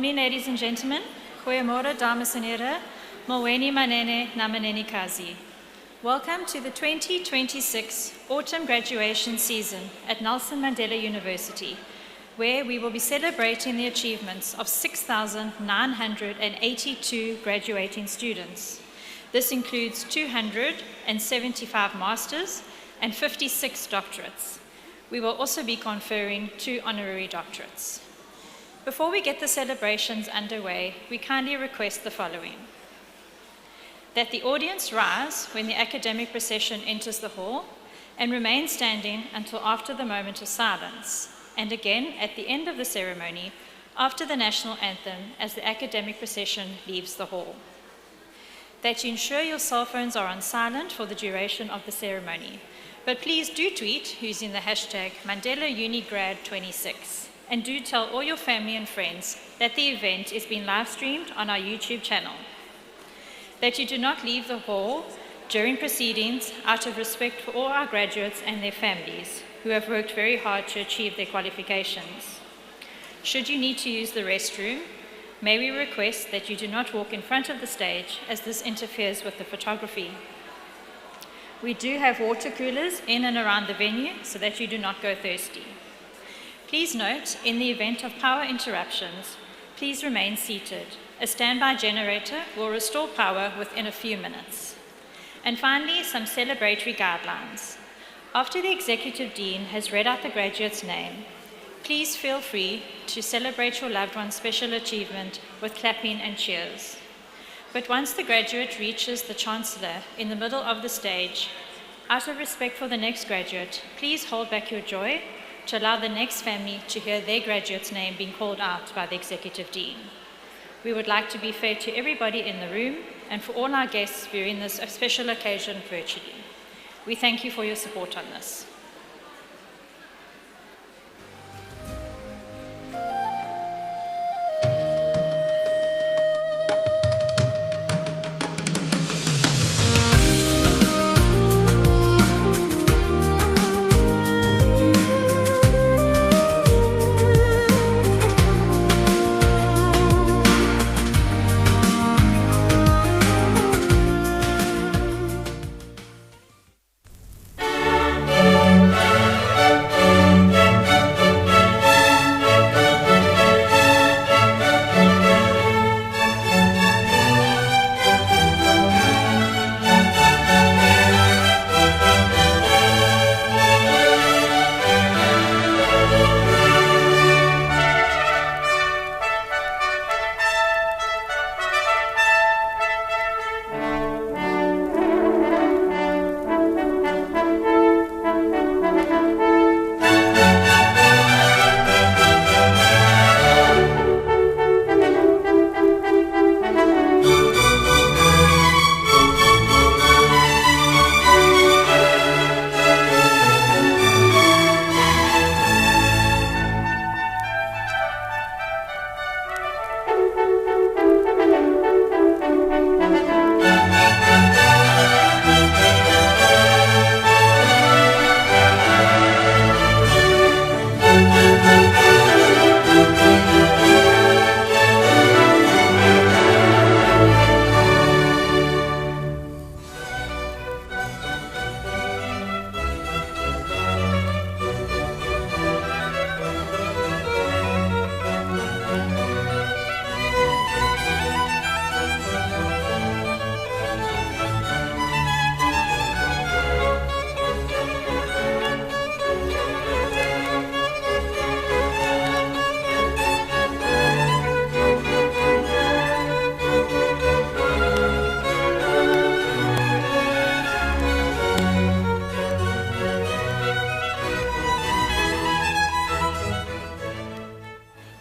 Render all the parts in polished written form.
morning, ladies and gentlemen. Goeiemôre, dames en here. Molweni manene namaneni kazi. Welcome to the 2026 Autumn Graduation season at Nelson Mandela University, where we will be celebrating the achievements of 6,982 graduating students. This includes 275 masters and 56 doctorates. We will also be conferring 2 honorary doctorates. Before we get the celebrations underway, we kindly request the following: that the audience rise when the academic procession enters the hall and remain standing until after the moment of silence, and again at the end of the ceremony after the national anthem as the academic procession leaves the hall. That you ensure your cell phones are on silent for the duration of the ceremony, but please do tweet using the hashtag MandelaUniGrad26, and do tell all your family and friends that the event is being live streamed on our YouTube channel. That you do not leave the hall during proceedings out of respect for all our graduates and their families who have worked very hard to achieve their qualifications. Should you need to use the restroom, may we request that you do not walk in front of the stage, as this interferes with the photography. We do have water coolers in and around the venue so that you do not go thirsty. Please note, in the event of power interruptions, please remain seated. A standby generator will restore power within a few minutes. And finally, some celebratory guidelines. After the Executive Dean has read out the graduate's name, please feel free to celebrate your loved one's special achievement with clapping and cheers. But once the graduate reaches the Chancellor in the middle of the stage, out of respect for the next graduate, please hold back your joy to allow the next family to hear their graduate's name being called out by the Executive Dean. We would like to be fair to everybody in the room and for all our guests viewing this special occasion virtually. We thank you for your support on this.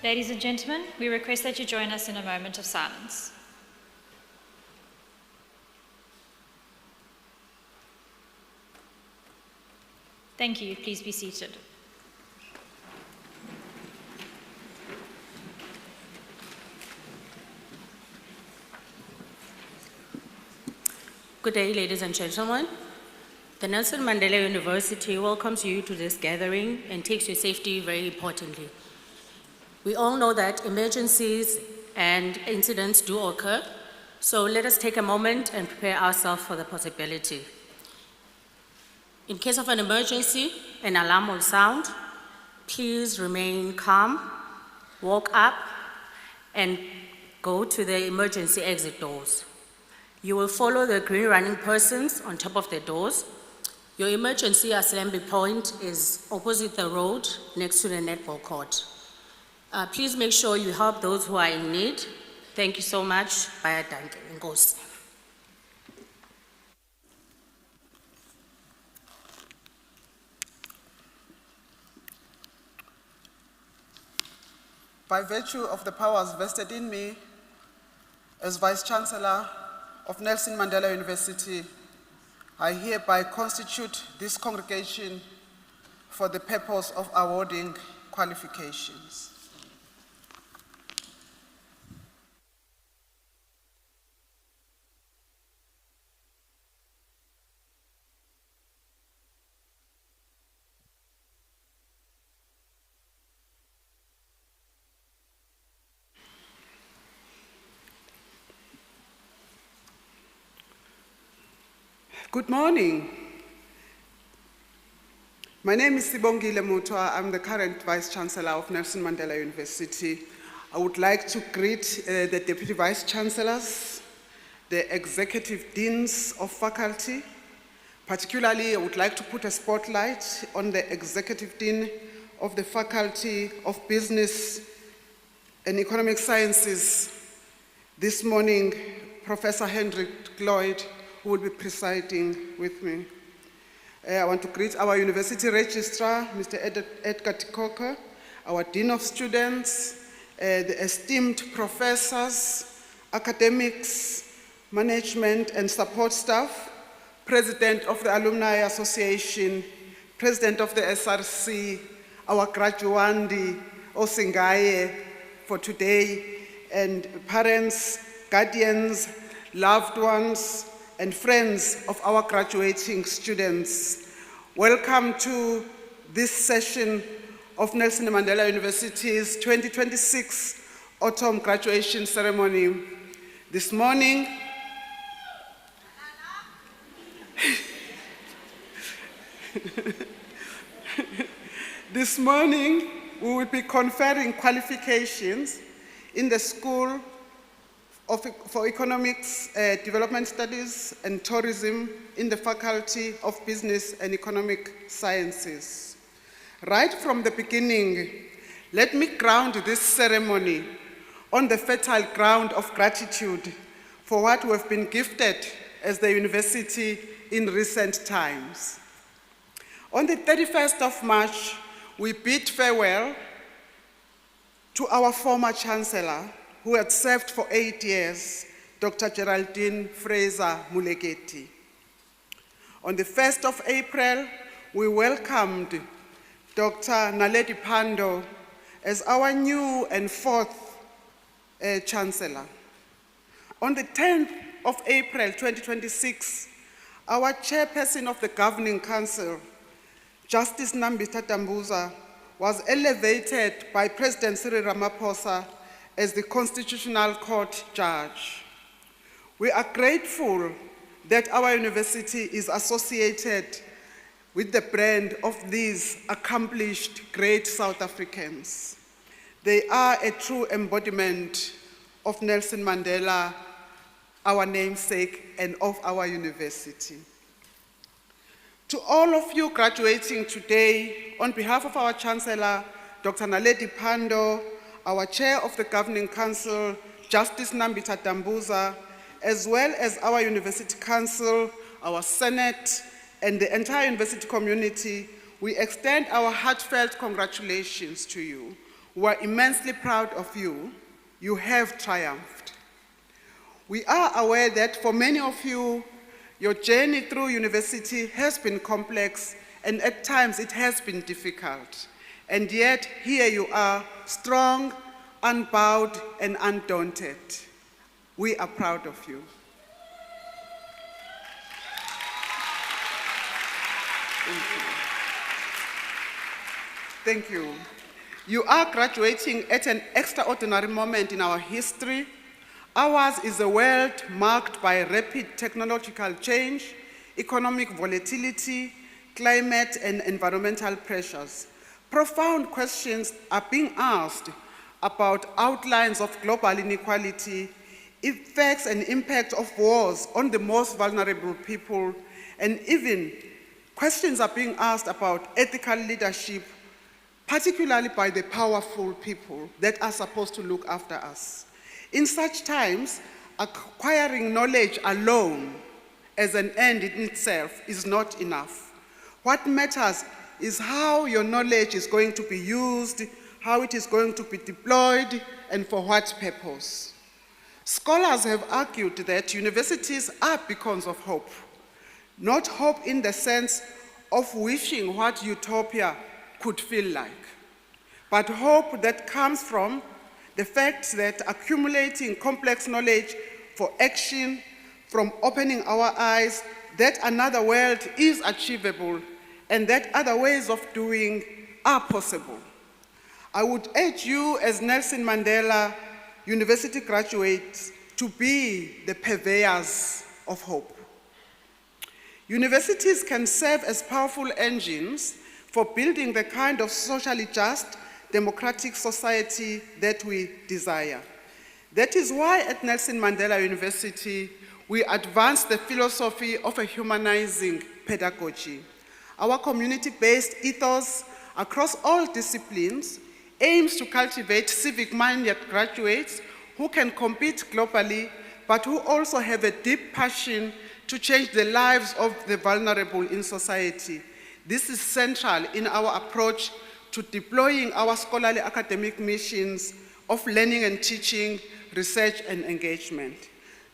Ladies and gentlemen, we request that you join us in a moment of silence. Thank you. Please be seated. Good day, ladies and gentlemen. The Nelson Mandela University welcomes you to this gathering and takes your safety very importantly. We all know that emergencies and incidents do occur, so let us take a moment and prepare ourselves for the possibility. In case of an emergency, an alarm will sound. Please remain calm, walk up, and go to the emergency exit doors. You will follow the green running persons on top of the doors. Your emergency assembly point is opposite the road next to the netball court. Please make sure you help those who are in need. Thank you so much. Bye, Danke. Nkosi. By virtue of the powers vested in me as Vice-Chancellor of Nelson Mandela University, I hereby constitute this congregation for the purpose of awarding qualifications. Good morning. My name is Sibongile Mutwa. I'm the current Vice-Chancellor of Nelson Mandela University. I would like to greet the Deputy Vice-Chancellors, the Executive Deans of Faculty. Particularly, I would like to put a spotlight on the Executive Dean of the Faculty of Business and Economic Sciences. This morning, Professor Hendrik Lloyd, who will be presiding with me. I want to greet our University Registrar, Mr. Edgar Tikoka, our Dean of Students, the esteemed professors, academics, management and support staff, President of the Alumni Association, President of the SRC, our graduandi, Osingaye for today, and parents, guardians, loved ones, and friends of our graduating students. Welcome to this session of Nelson Mandela University's 2026 Autumn Graduation Ceremony. This morning, we will be conferring qualifications in the School for Economics, Development Studies and Tourism in the Faculty of Business and Economic Sciences. Right from the beginning, let me ground this ceremony on the fertile ground of gratitude for what we have been gifted as the university in recent times. On the 31st of March, we bid farewell to our former Chancellor, who had served for 8 years, Dr. Geraldine Fraser Mulegeti. On the 1st of April, we welcomed Dr. Naledi Pandor as our new and fourth Chancellor. On the 10th of April 2026, our chairperson of the Governing Council, Justice Nambita Dambuza, was elevated by President Cyril Ramaphosa as the Constitutional Court Judge. We are grateful that our university is associated with the brand of these accomplished great South Africans. They are a true embodiment of Nelson Mandela, our namesake, and of our university. To all of you graduating today, on behalf of our Chancellor, Dr. Naledi Pandor, our Chair of the Governing Council, Justice Nambita Dambuza, as well as our University Council, our Senate, and the entire university community, we extend our heartfelt congratulations to you. We are immensely proud of you. You have triumphed. We are aware that for many of you, your journey through university has been complex, and at times it has been difficult. And yet, here you are, strong, unbowed, and undaunted. We are proud of you. Thank you. Thank you. You are graduating at an extraordinary moment in our history. Ours is a world marked by rapid technological change, economic volatility, climate and environmental pressures. Profound questions are being asked about outlines of global inequality, effects and impact of wars on the most vulnerable people, and even questions are being asked about ethical leadership, particularly by the powerful people that are supposed to look after us. In such times, acquiring knowledge alone as an end in itself is not enough. What matters is how your knowledge is going to be used, how it is going to be deployed, and for what purpose. Scholars have argued that universities are beacons of hope, not hope in the sense of wishing what utopia could feel like, but hope that comes from the fact that accumulating complex knowledge for action, from opening our eyes, that another world is achievable and that other ways of doing are possible. I would urge you as Nelson Mandela University graduates to be the purveyors of hope. Universities can serve as powerful engines for building the kind of socially just, democratic society that we desire. That is why at Nelson Mandela University, we advance the philosophy of a humanizing pedagogy. Our community-based ethos across all disciplines aims to cultivate civic-minded graduates who can compete globally, but who also have a deep passion to change the lives of the vulnerable in society. This is central in our approach to deploying our scholarly academic missions of learning and teaching, research and engagement.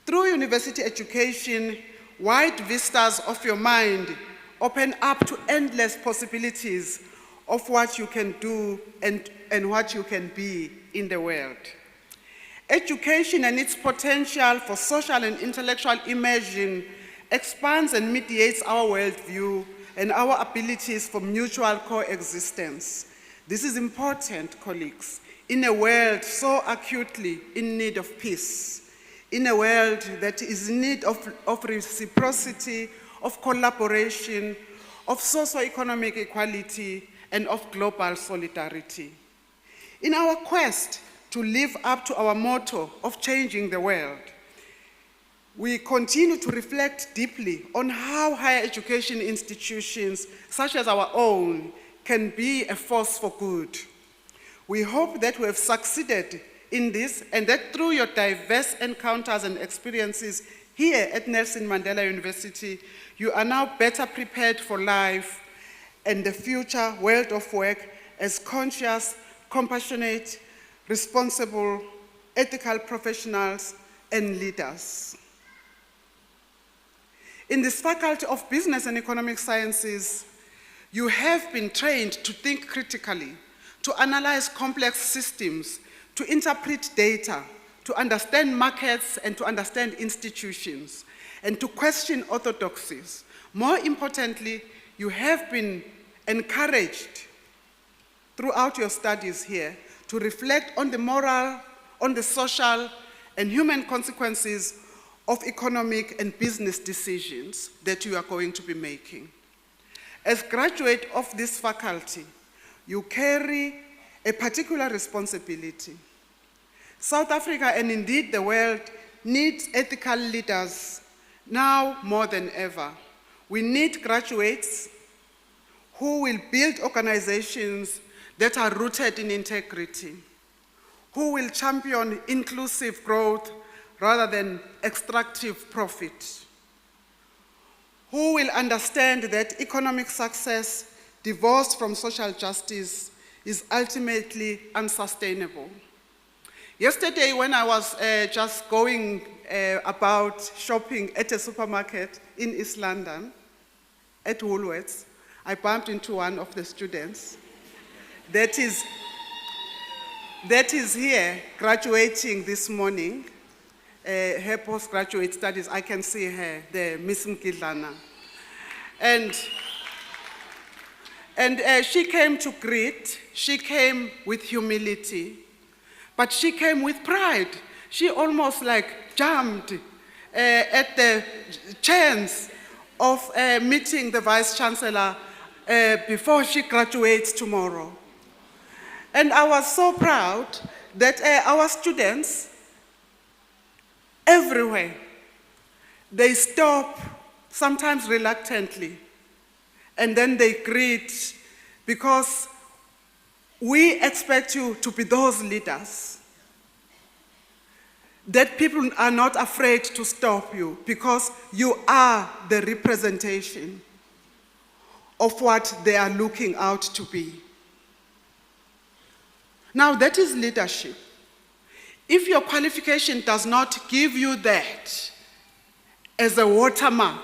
Through university education, wide vistas of your mind open up to endless possibilities of what you can do and what you can be in the world. Education and its potential for social and intellectual immersion expands and mediates our worldview and our abilities for mutual coexistence. This is important, colleagues, in a world so acutely in need of peace, in a world that is in need of reciprocity, of collaboration, of socio-economic equality, and of global solidarity. In our quest to live up to our motto of changing the world, we continue to reflect deeply on how higher education institutions, such as our own, can be a force for good. We hope that we have succeeded in this and that through your diverse encounters and experiences here at Nelson Mandela University, you are now better prepared for life and the future world of work as conscious, compassionate, responsible, ethical professionals and leaders. In this Faculty of Business and Economic Sciences, you have been trained to think critically, to analyze complex systems, to interpret data, to understand markets and to understand institutions, and to question orthodoxies. More importantly, you have been encouraged throughout your studies here to reflect on the moral, on the social, and human consequences of economic and business decisions that you are going to be making. As graduate of this faculty, you carry a particular responsibility. South Africa, and indeed the world, needs ethical leaders now more than ever. We need graduates who will build organizations that are rooted in integrity, who will champion inclusive growth rather than extractive profit, who will understand that economic success divorced from social justice is ultimately unsustainable. Yesterday, when I was just going about shopping at a supermarket in East London, at Woolworths, I bumped into one of the students that is here graduating this morning, her postgraduate studies. I can see her, the Miss Gqeberha. And she came to greet, she came with humility, but she came with pride. She almost like jumped at the chance of meeting the Vice Chancellor before she graduates tomorrow. And I was so proud that our students everywhere, they stop, sometimes reluctantly, and then they greet, because we expect you to be those leaders, that people are not afraid to stop you, because you are the representation of what they are looking out to be. Now, that is leadership. If your qualification does not give you that as a watermark,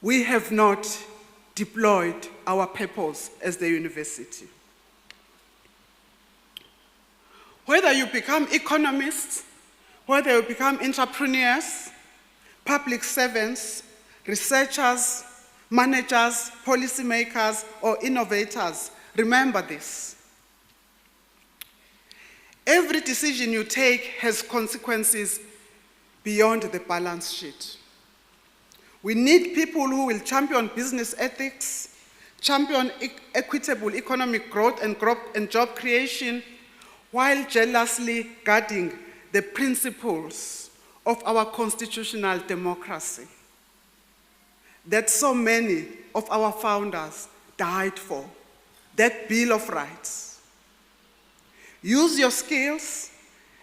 we have not deployed our purpose as the university. Whether you become economists, whether you become entrepreneurs, public servants, researchers, managers, policymakers, or innovators, remember this. Every decision you take has consequences beyond the balance sheet. We need people who will champion business ethics, champion equitable economic growth and job creation, while jealously guarding the principles of our constitutional democracy that so many of our founders died for, that Bill of Rights. Use your skills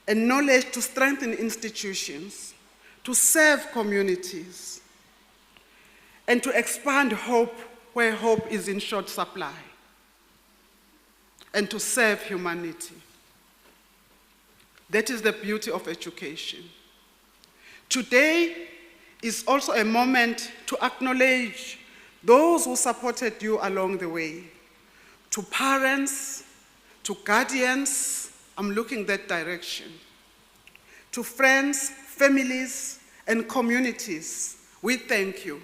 and knowledge to strengthen institutions, to serve communities, and to expand hope where hope is in short supply, and to serve humanity. That is the beauty of education. Today is also a moment to acknowledge those who supported you along the way. To parents, to guardians, I'm looking that direction. To friends, families, and communities, we thank you.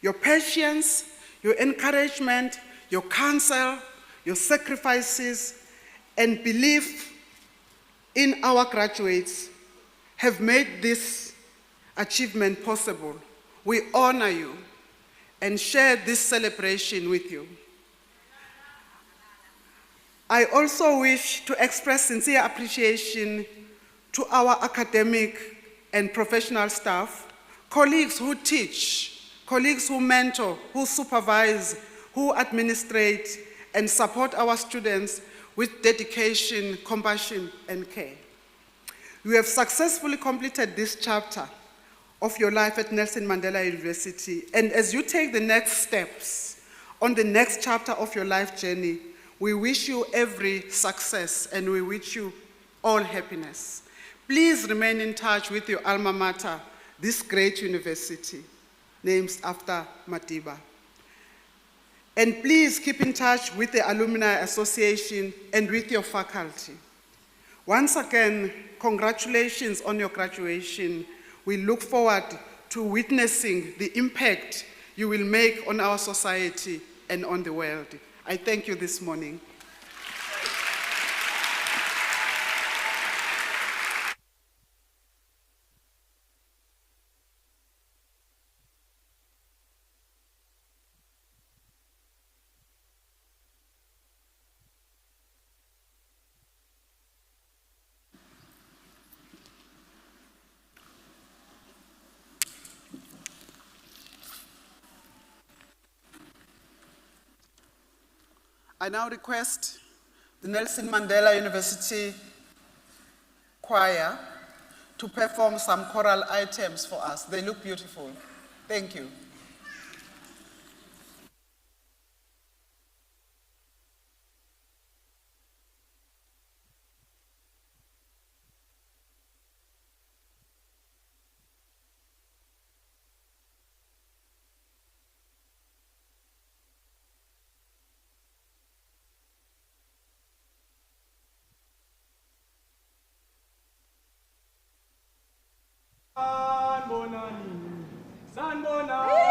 Your patience, your encouragement, your counsel, your sacrifices, and belief in our graduates have made this achievement possible. We honor you and share this celebration with you. I also wish to express sincere appreciation to our academic and professional staff, colleagues who teach, colleagues who mentor, who supervise, who administrate, and support our students with dedication, compassion, and care. You have successfully completed this chapter of your life at Nelson Mandela University, and as you take the next steps on the next chapter of your life journey, we wish you every success and we wish you all happiness. Please remain in touch with your alma mater, this great university named after Madiba. And please keep in touch with the Alumni Association and with your faculty. Once again, congratulations on your graduation. We look forward to witnessing the impact you will make on our society and on the world. I thank you this morning. I now request the Nelson Mandela University Choir to perform some choral items for us. They look beautiful. Thank you. Sanbonani, Sanbonani.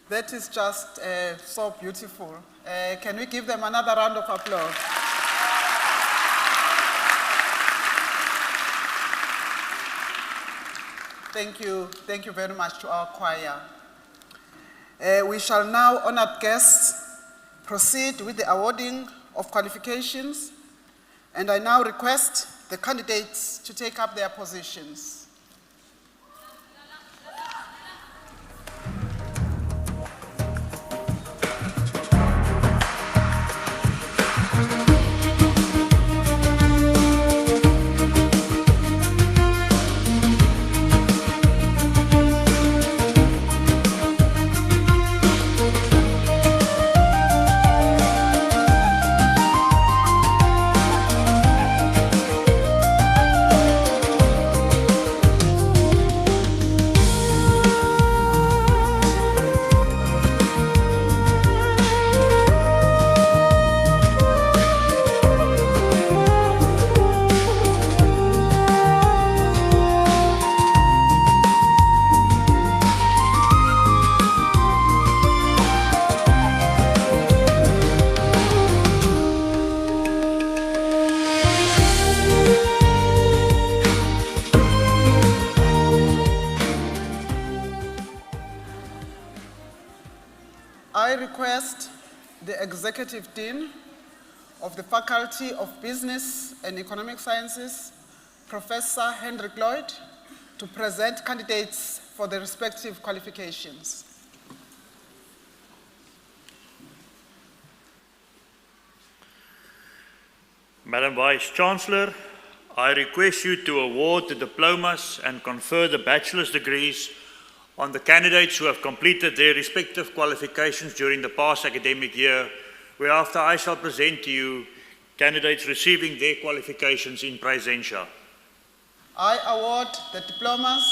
That is just so beautiful. Can we give them another round of applause? Thank you very much to our choir. We shall now, honored guests, proceed with the awarding of qualifications, and I now request the candidates to take up their positions. I request the Executive Dean of the Faculty of Business and Economic Sciences, Professor Hendrik Lloyd, to present candidates for the respective qualifications. Madam Vice-Chancellor, I request you to award the diplomas and confer the bachelor's degrees on the candidates who have completed their respective qualifications during the past academic year, whereafter I shall present to you candidates receiving their qualifications in presentia. I award the diplomas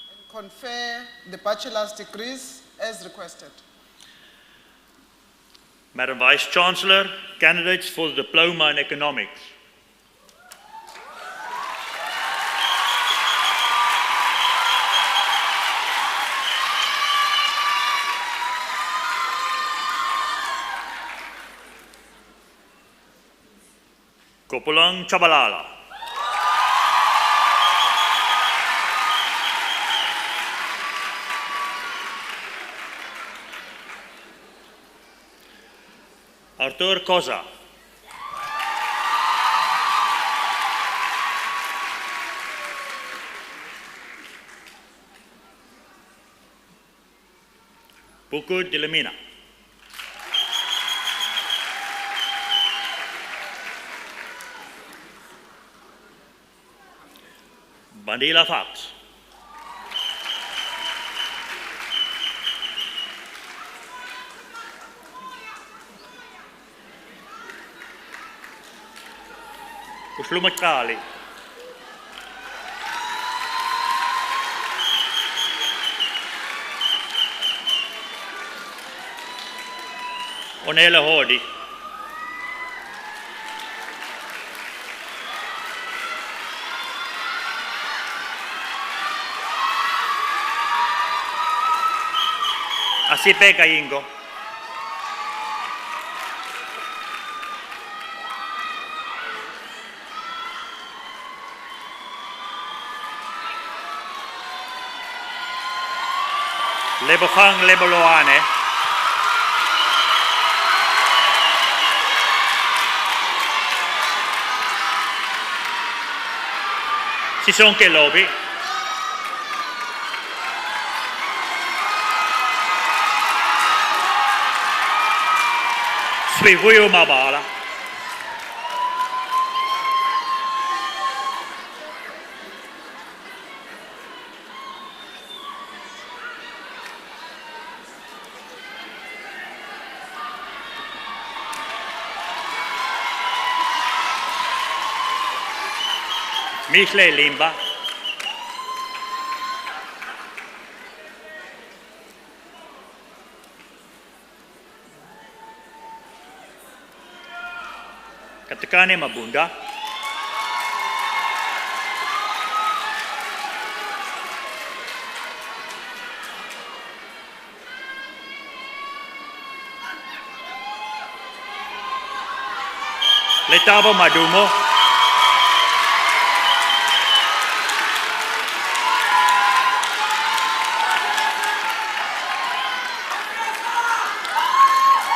and confer the bachelor's degrees as requested. Madam Vice-Chancellor, candidates for the diploma in economics. Kopulang Chabalala. Arthur Koza. Puku Dilamina. Bandila Fox. Uslumat kali. Onela hodi. Asipe kayingo. Lebohang leboloane. Si son che lobi. Swivuyo mabala. Misle limba. Katakane mabunda. Letabo madumo.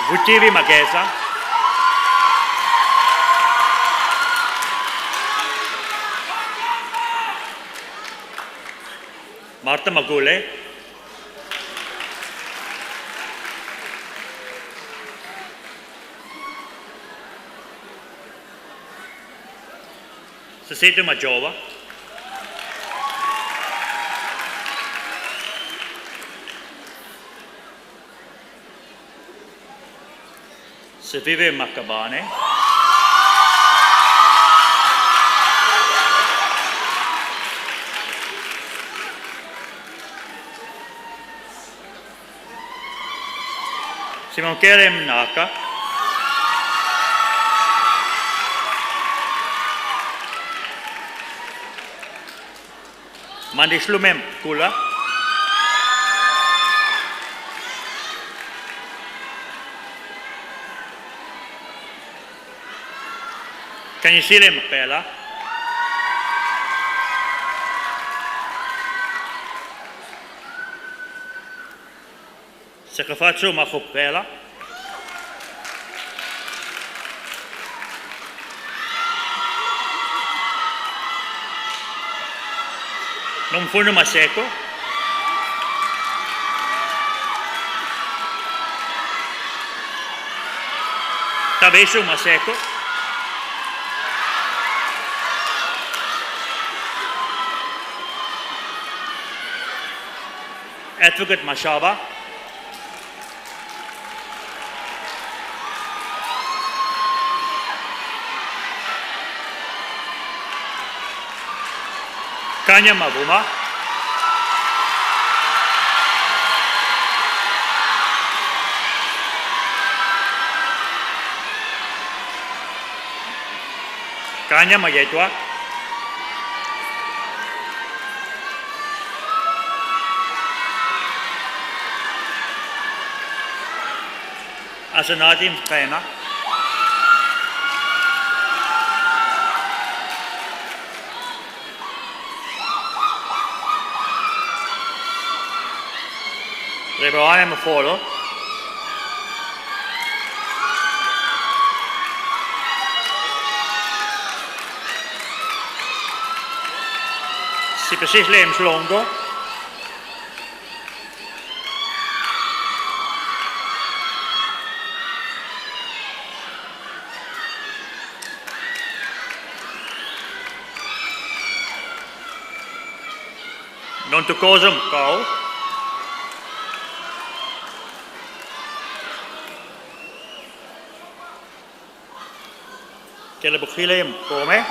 Vucivi magesa. Marta Magule. Sasito Majova. Se vive Macabane. Simon Kerem Naka. Mandislumem Kula. Kanyisilem Pela. Sakafatso Makopela. Nomfuno Maseko. Tabeso Maseko. Advocate Mashaba. Kanya Mabuma. Kanya Mayetwa. Asanatim Pena. Rebawane Mafolo. Si precies Leemslongo. Non te cosum kau. Kele Bukhilem Kome.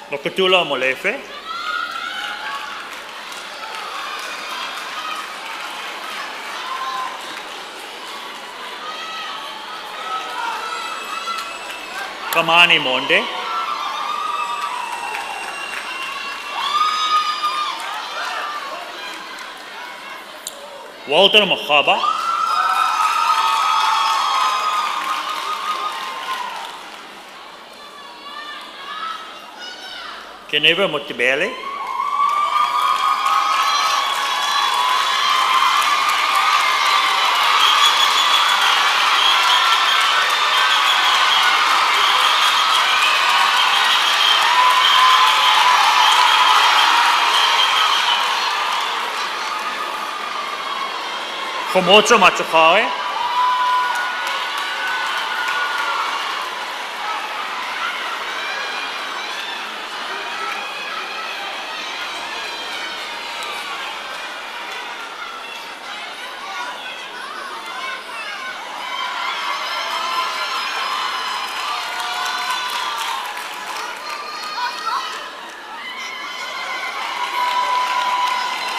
Nokutula Molefe. Kamani Monde. Walter Machaba. Gqeberha Motibele. Khomotso Matsukhae.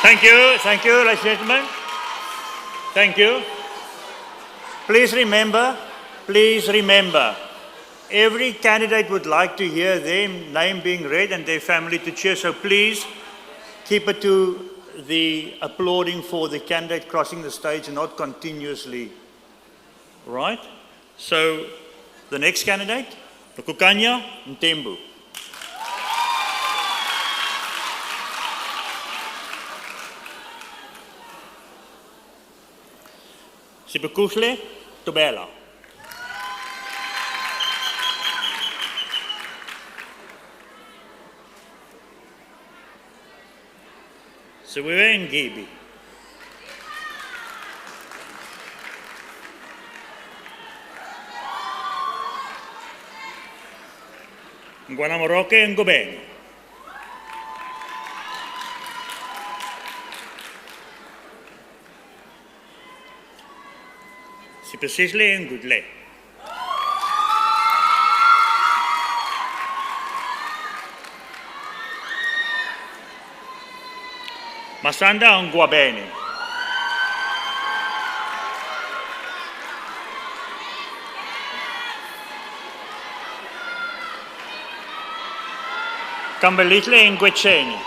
Thank you, ladies and gentlemen. Thank you. Please remember, every candidate would like to hear their name being read and their family to cheer, so please keep it to the applauding for the candidate crossing the stage and not continuously. Right? So, the next candidate, Nkukanya Ntembu. Sipekuhle Tobela. Sibuwe Ngibi. Ngwanamoroke Ngobeni. Sipesisle Ngudle. Masanda Ngwabeni. Kambelitle Ngwecheni.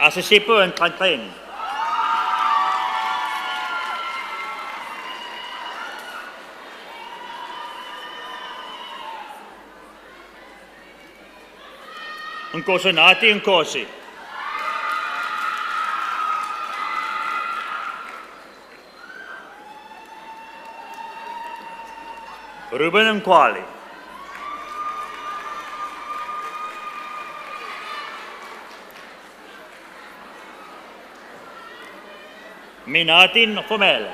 Asisipo and Kantain. Nkosonati Nkosi. Ruben Nkwali. Minatin Fomel.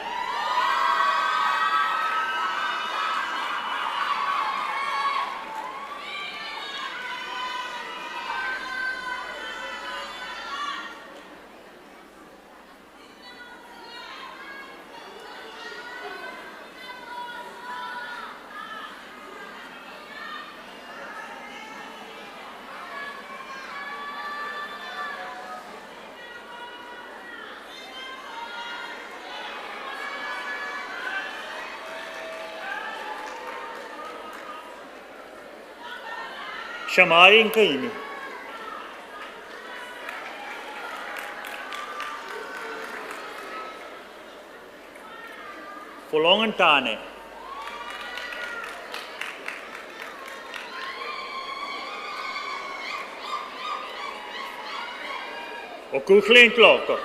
Shamari Nkaini. Fulongan Tane. Okuchlin Kloko.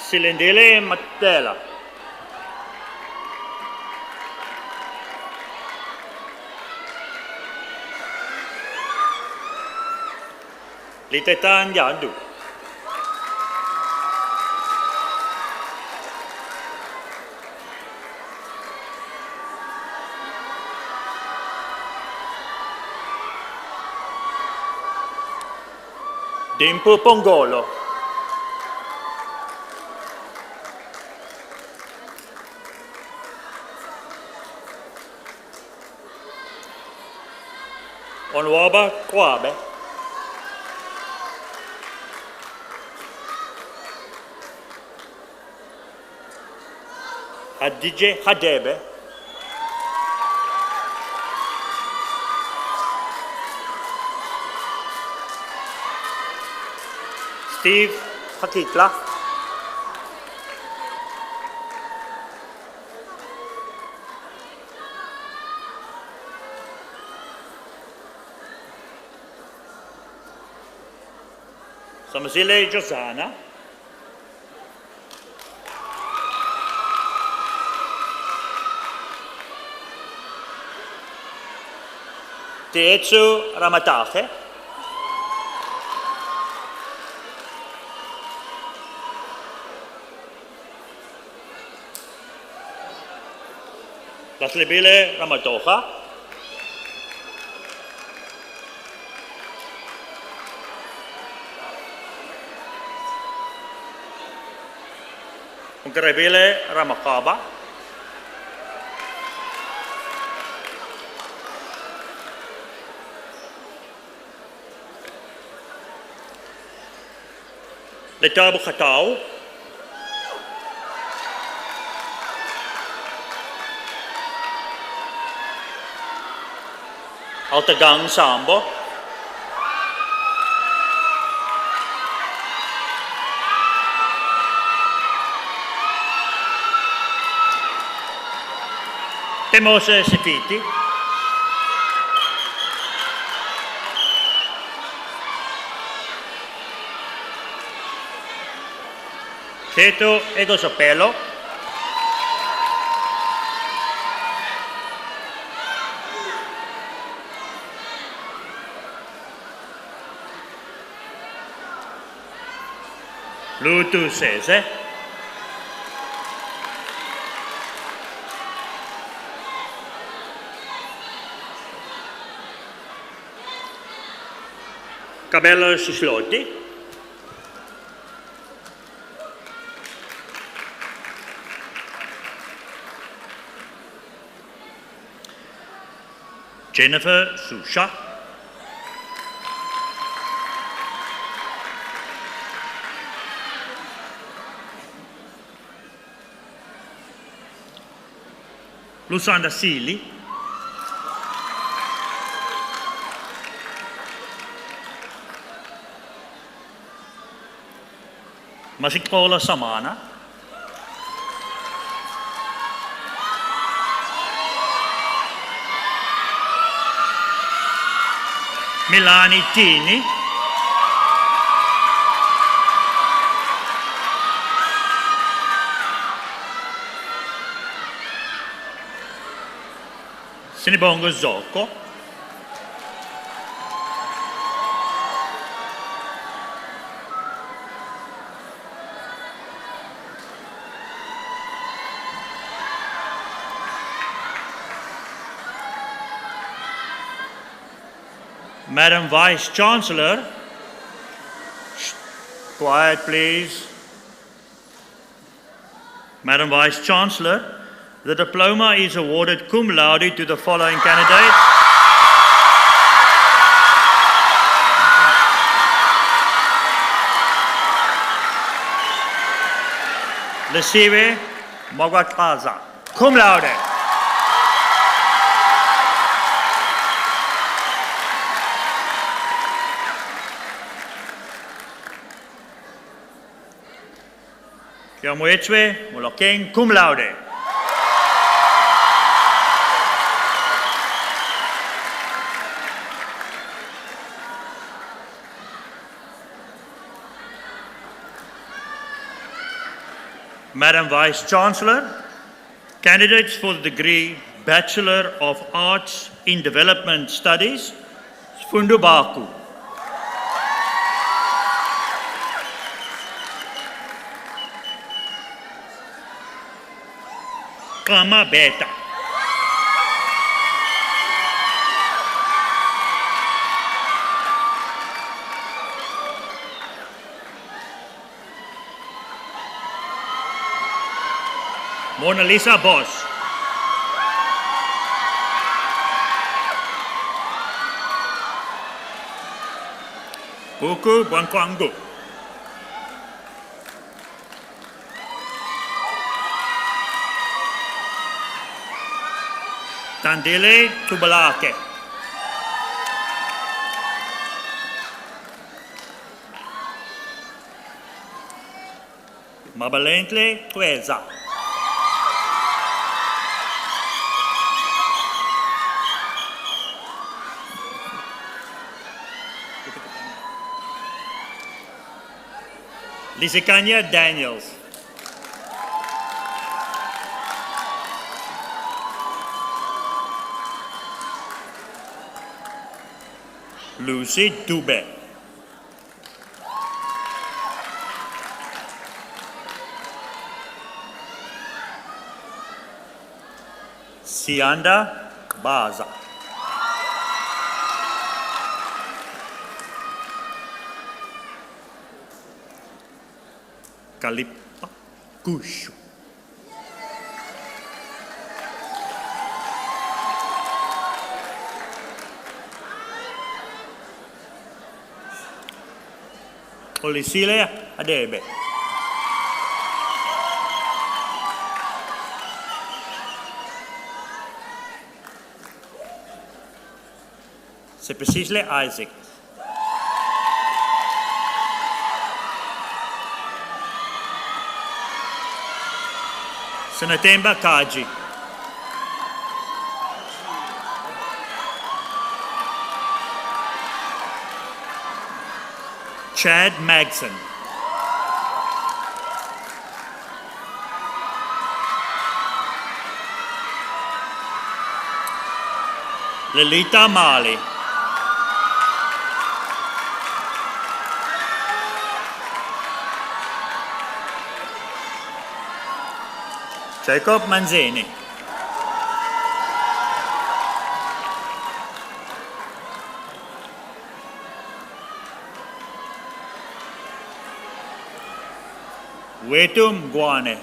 Silendele Matela. Litetan Yandu. Dimpu Pongolo. Onwaba Kwabe. Hadije Hadebe. Steve Hakitla. Samazile Josana. Teetsu Ramatache. Laslebile Ramatocha. Gqeberha Ramakaba. Letabu Khatau. Altagang Sambo. Temose Sefiti. Teto Egosopelo. Lutu Sese. Cabello Sislotti. Jennifer Susha. Lusanda Sili. Masikola Samana. Milani Tini. Sinibongo Zocco. Madam Vice Chancellor, quiet please. Madam Vice Chancellor, the diploma is awarded cum laude to the following candidates. Lesiwe Mogwatlaza, cum laude. Kiamuechwe Molokeng, cum laude. Madam Vice Chancellor, candidates for the degree Bachelor of Arts in Development Studies, Sfundu Baku. Kama Beta. Mona Lisa Bos. Buku Buangkuanggu. Tandile Tubalake. Mabalentle Tueza. Lisikanya Daniels. Lucy Dube. Sianda Baza. Kalipa Kushu. Olisile Adebe. Sepesisle Isaac. Senatemba Kaji. Chad Magson. Lilita Mali. Jacob Manzini. Wetum Guane.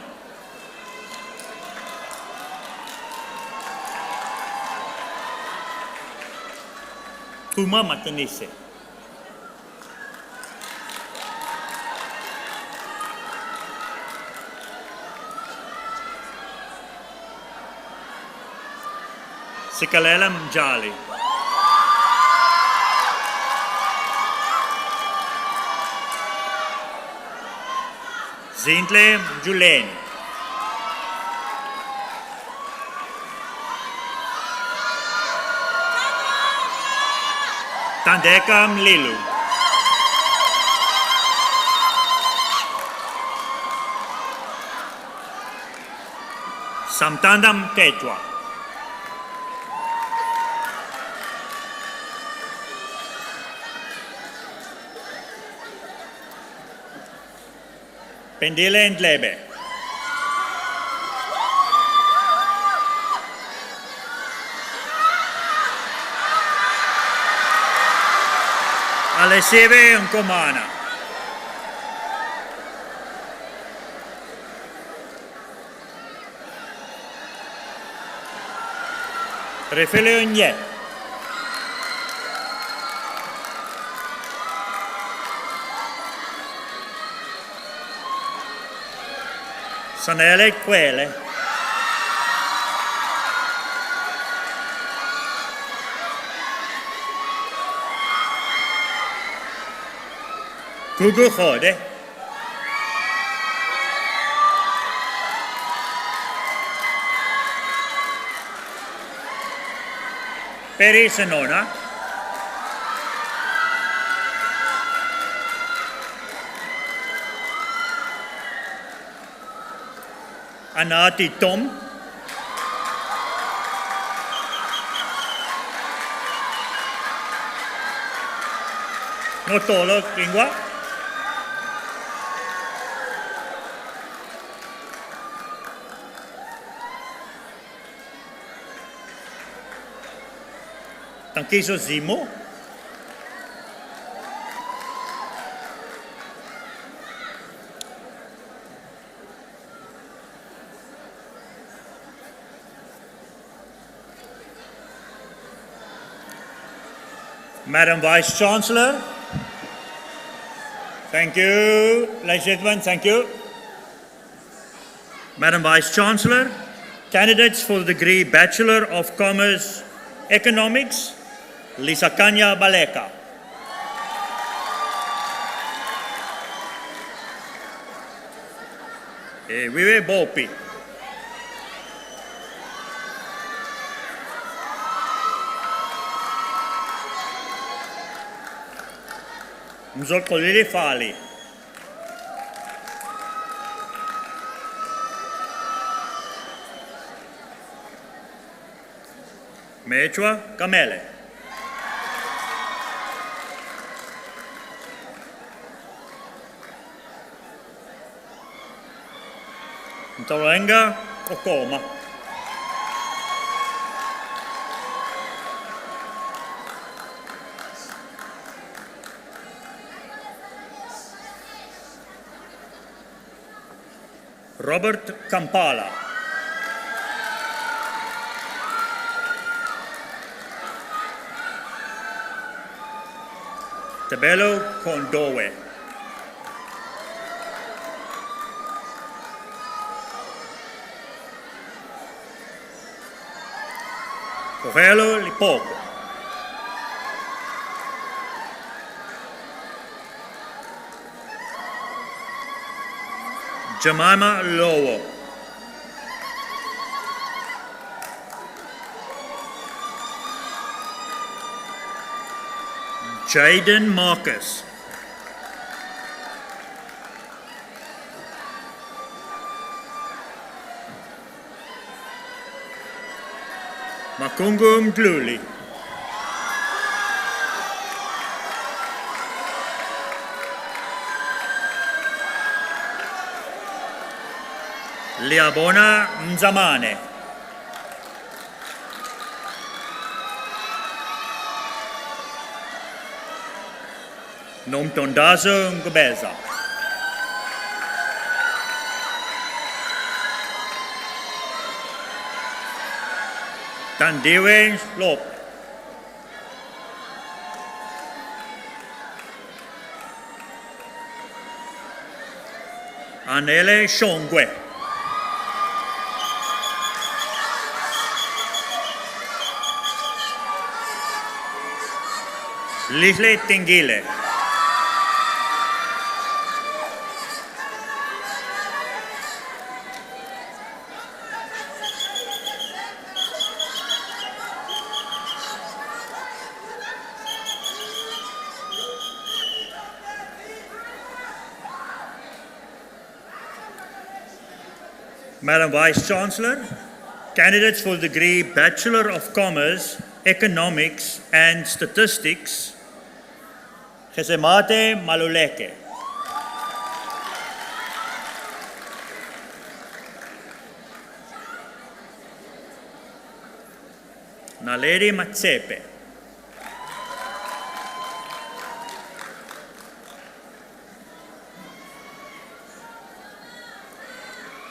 Kuma Matanise. Sikalela Mjali. Zintle Julene. Tandeka Mlilu. Samtandam Tetwa. Pendile Ndlebe. Alessieve Nkomana. Refele Onye. Sanele Quele. Gugu Khode. Peri Senona. Anati Tom. Notolo Kingwa. Tankiso Zimo. Madam Vice Chancellor. Thank you. Ladies and gentlemen, thank you. Madam Vice Chancellor, candidates for the degree Bachelor of Commerce, Economics, Lisakanya Baleka. Vive Bopi. Mzokolili Fali. Mechwa Kamele. Mtalenga Okoma. Robert Kampala. Tabelo Kondowe. Correlo Lipoco. Jemima Lowo. Jaden Marcus. Makungum Gluli. Liabona Mzamane. Nomtondazo Gqeberha. Tandiwe Lop. Anele Shongwe. Lisle Tingile. Madam Vice Chancellor, candidates for the degree Bachelor of Commerce, Economics and Statistics, Gqeberha Maluleke. Naledi Matsepe.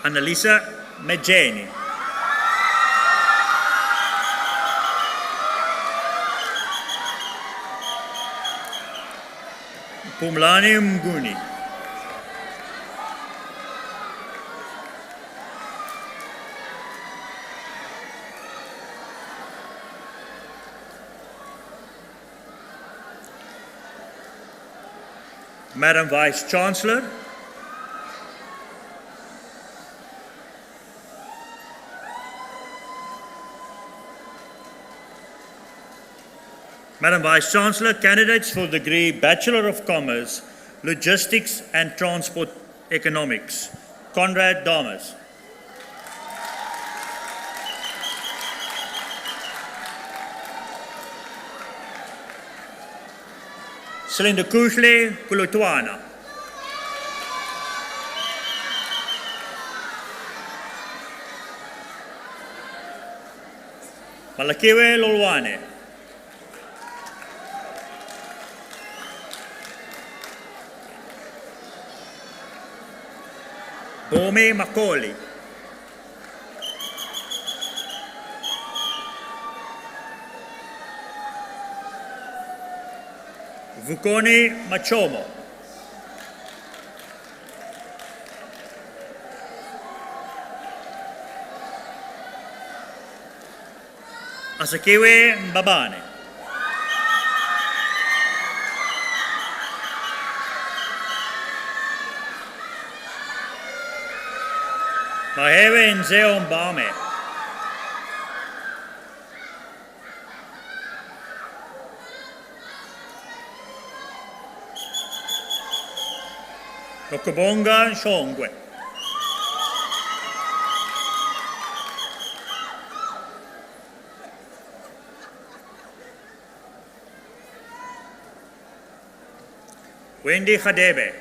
Annalisa Megeni. Pumlani Mguni. Madam Vice Chancellor, Madam Vice Chancellor, candidates for the degree Bachelor of Commerce, Logistics and Transport Economics, Conrad Damas. Celinda Kushle Kulutwana. Malakiwe Lolwane. Bome Makoli. Vukoni Machomo. Asakiwe Mbabane. Mahewe Nzeo Mbame. Okobonga Shongwe. Wendy Khadebe.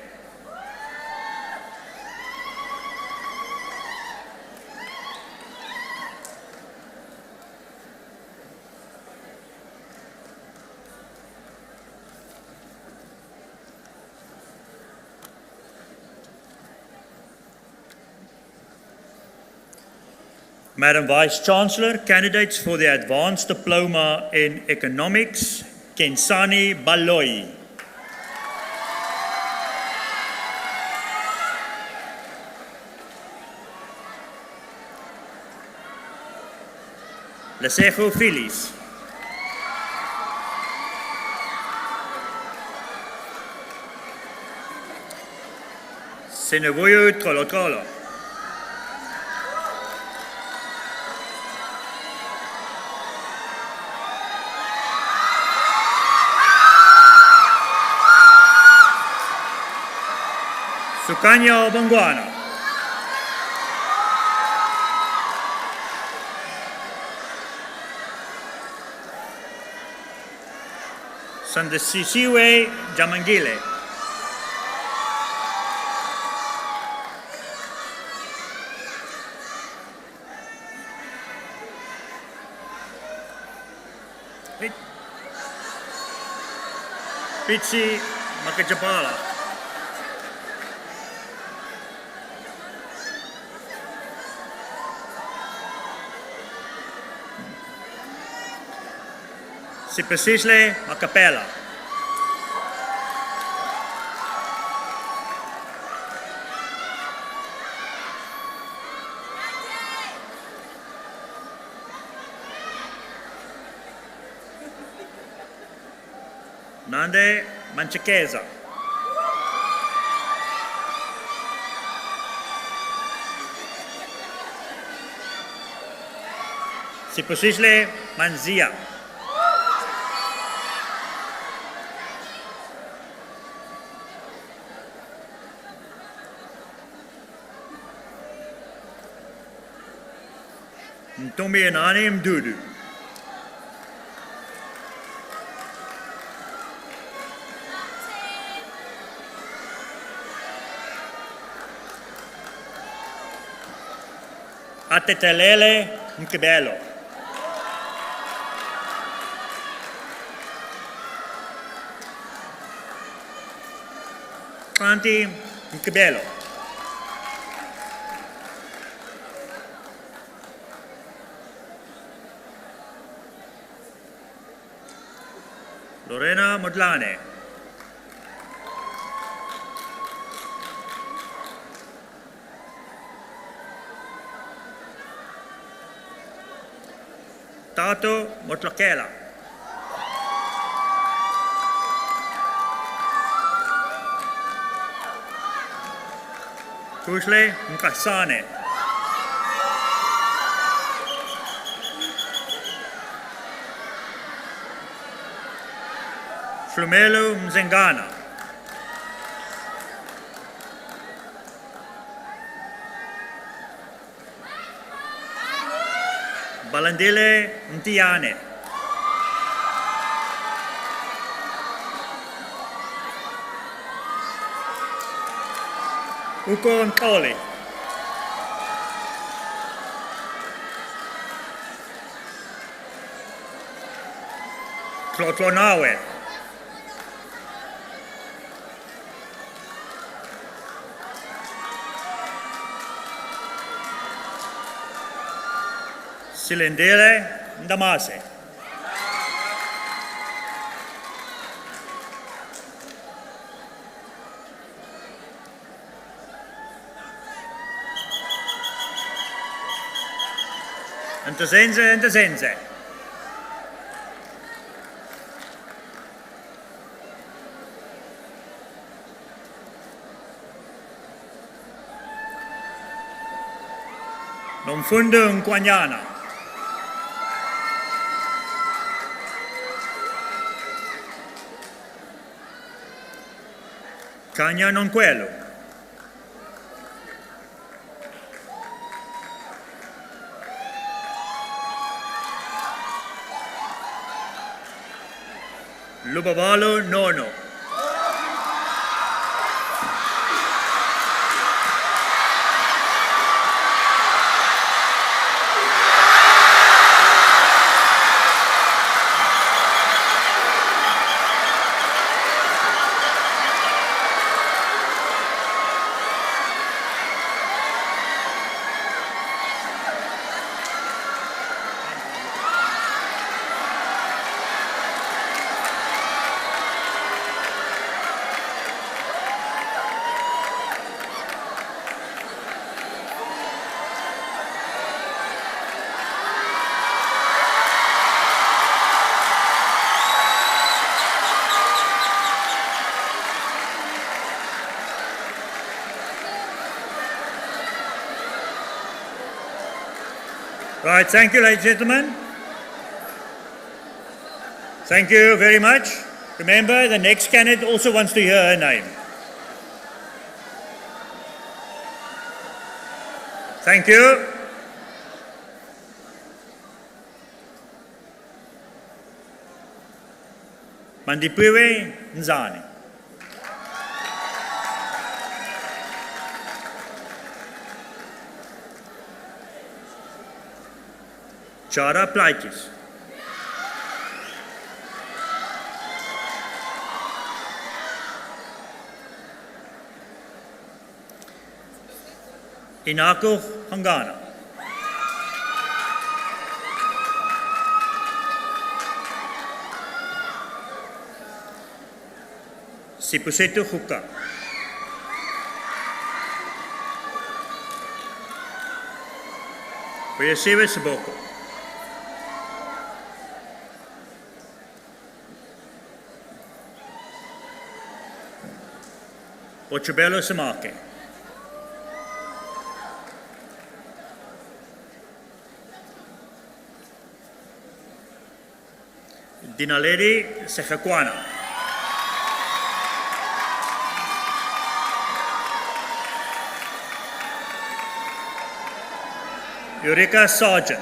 Madam Vice-Chancellor, candidates for the Advanced Diploma in Economics, Kensani Baloi. Lesego Phyllis. Senevoyo Trolotolo. Sukanya Bongwana. Sandesisiwe Jamangile. Pitsi Makachapala. Sipesisle Macapella. Nande Manchekeza. Sipesisle Manzia. Ntombi Enani Mdudu. Atetelele Gqeberha. Kanti Gqeberha. Lorena Modlane. Tato Motlakela. Kushle Mkasane. Flumelo Mzengana. Balandile Mtiane. Uko Nkoli. Tlotlonawe. Silendele Ndamase. Ntezenze, ntezenze. Nomfundo Nkwanyana. Kanya Nonkwelo. Lubavalo Nono. Right, thank you, ladies and gentlemen. Thank you very much. Remember, the next candidate also wants to hear her name. Thank you. Mandipiwe Nzani. Chara Plaitis. Inako Hangana. Sipusetu Huka. Oyesiwe Siboko. Ochebelo Samake. Dinaleri Sefekwana. Eureka Sargent.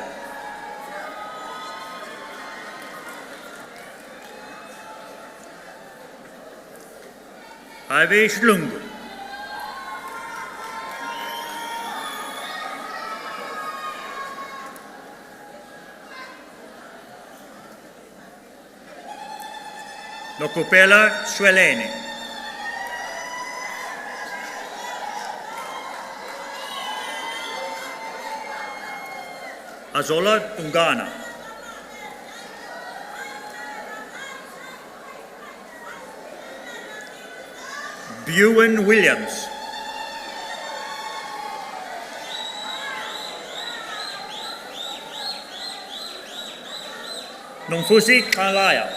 Havesh Lungu. Lokopela Swelene. Azola Tungana. Buwen Williams. Nomfusi Kalaya.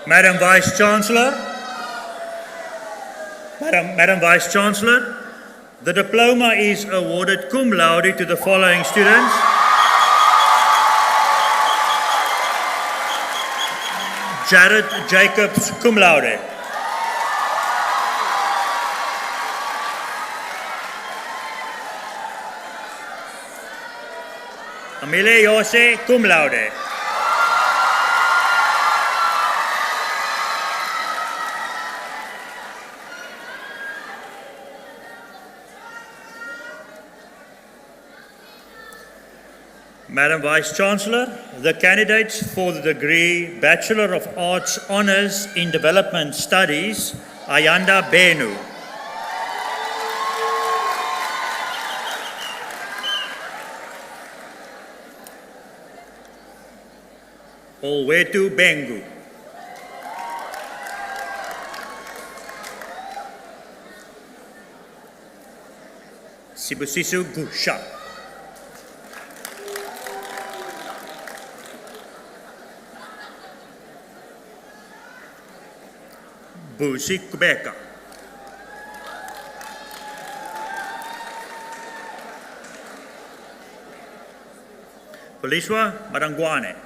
Madam Vice Chancellor, Madam Vice Chancellor, the diploma is awarded cum laude to the following students. Jared Jacobs, cum laude. Amile Yose, cum laude. Madam Vice-Chancellor, the candidates for the degree Bachelor of Arts Honours in Development Studies, Ayanda Benu. Olwetu Bengu. Sibusiso Gusha. Busi Gqeberha. Feliswa Marangwane.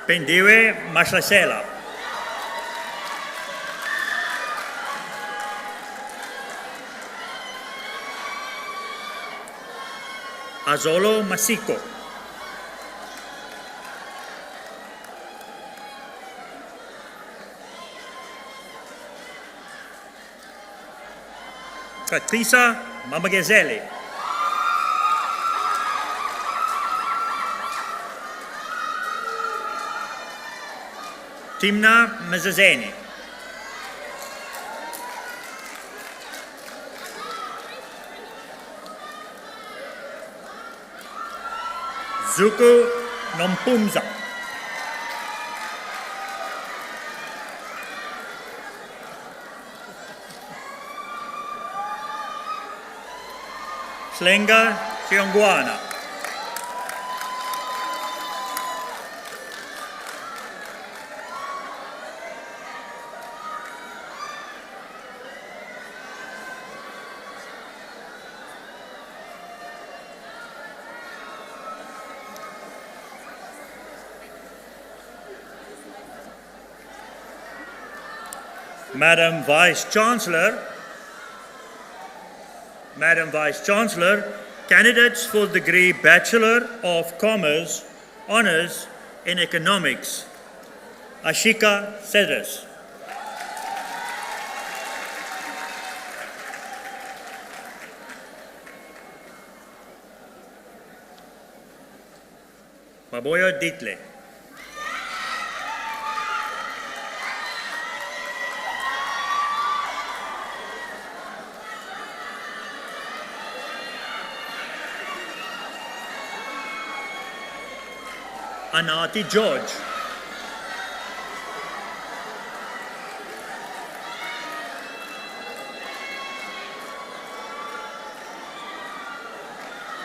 Pendiwe Maslasela. Azolo Masiko. Katrisa Mamagezeli. Timna Mezazeni. Zuko Nompumza. Slenga Sionguana. Madam Vice-Chancellor, candidates for the degree Bachelor of Commerce Honours in Economics, Ashika Cedras. Maboyo Ditle. Anati George.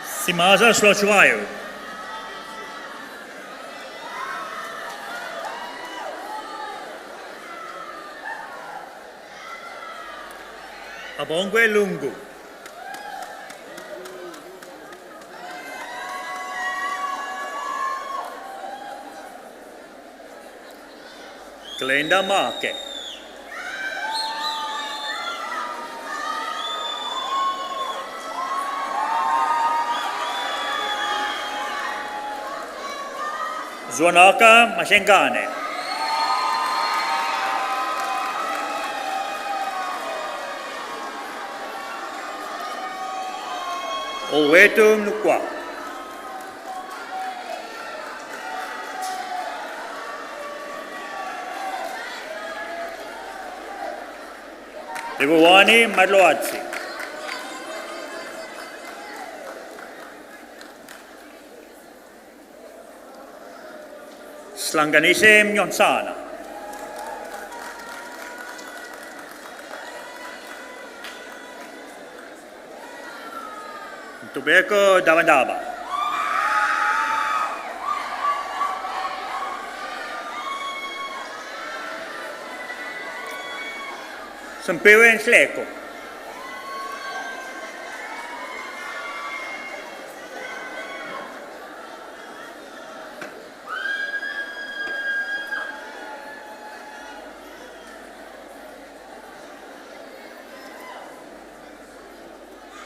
Simaza Slochwayo. Abongwe Lungu. Glenda Marke. Zwanaka Mashengane. Olwetu Mnukwa. Devawani Madloatsi. Slanganise Mnyonsana. Tubeko Davandaba. Sempewe Nsleko.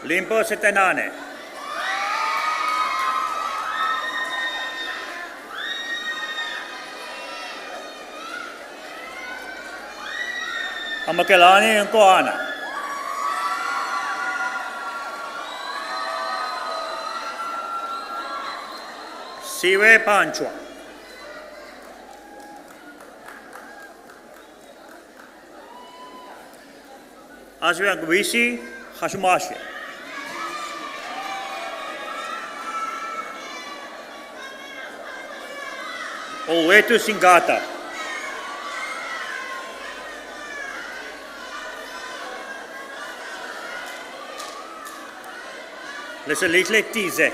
Limpo Setenane. Amakelani and Koana. Siwe Panchwa. Aswe Agwisi Hashumashi. Owetu Singata. Leselitle Tize.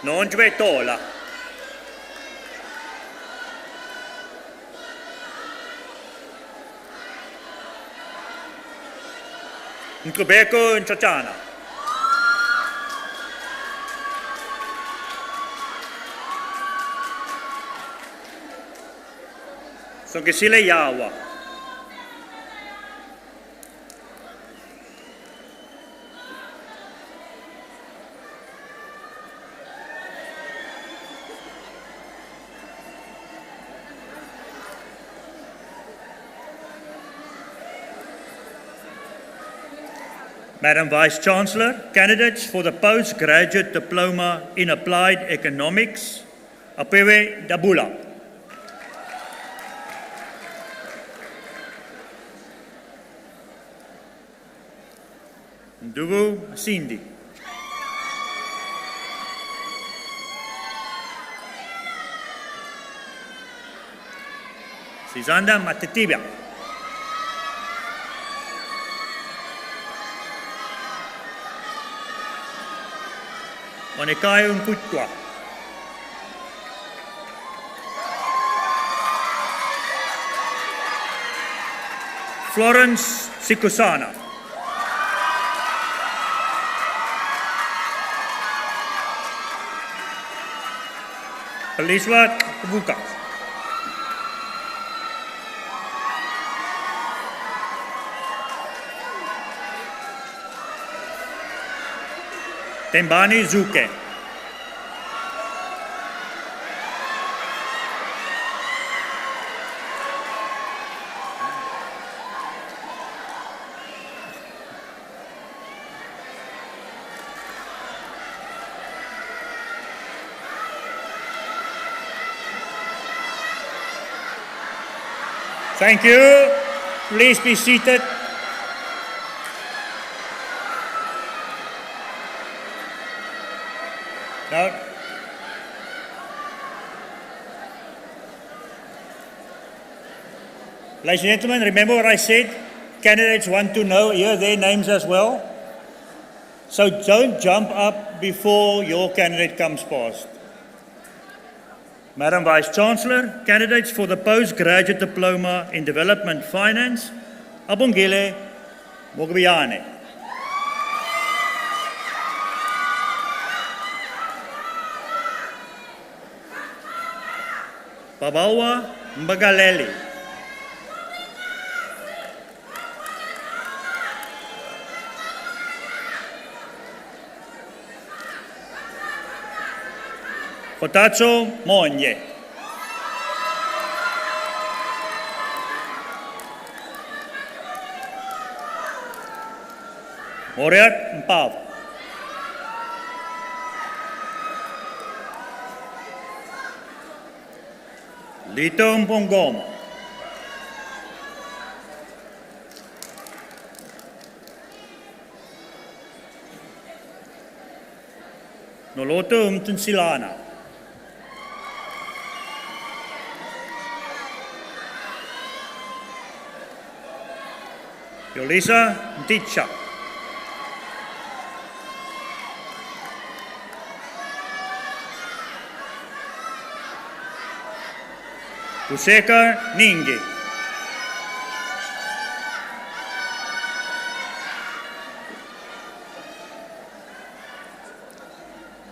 Nonjwe Tola. Gqeberha and Chachana. So Gesile Yawa. Madam Vice Chancellor, candidates for the postgraduate diploma in applied economics, Apewe Dabula. Ndugu Cindy. Sizanda Matetibia. Onekai Unkutwa. Florence Sikusana. Eliswat Kubuka. Tembani Zuke. Thank you. Please be seated. Now, ladies and gentlemen, remember what I said? Candidates want to hear their names as well. So don't jump up before your candidate comes past. Madam Vice Chancellor, candidates for the postgraduate diploma in development finance, Abongile Gqeberha. Babawa Mbagaleli. Kotatso Monye. Moriat Mpav. Lito Mpongom. Noloto Mtunsilana. Yolisa Mticha. Kuseka Ningi.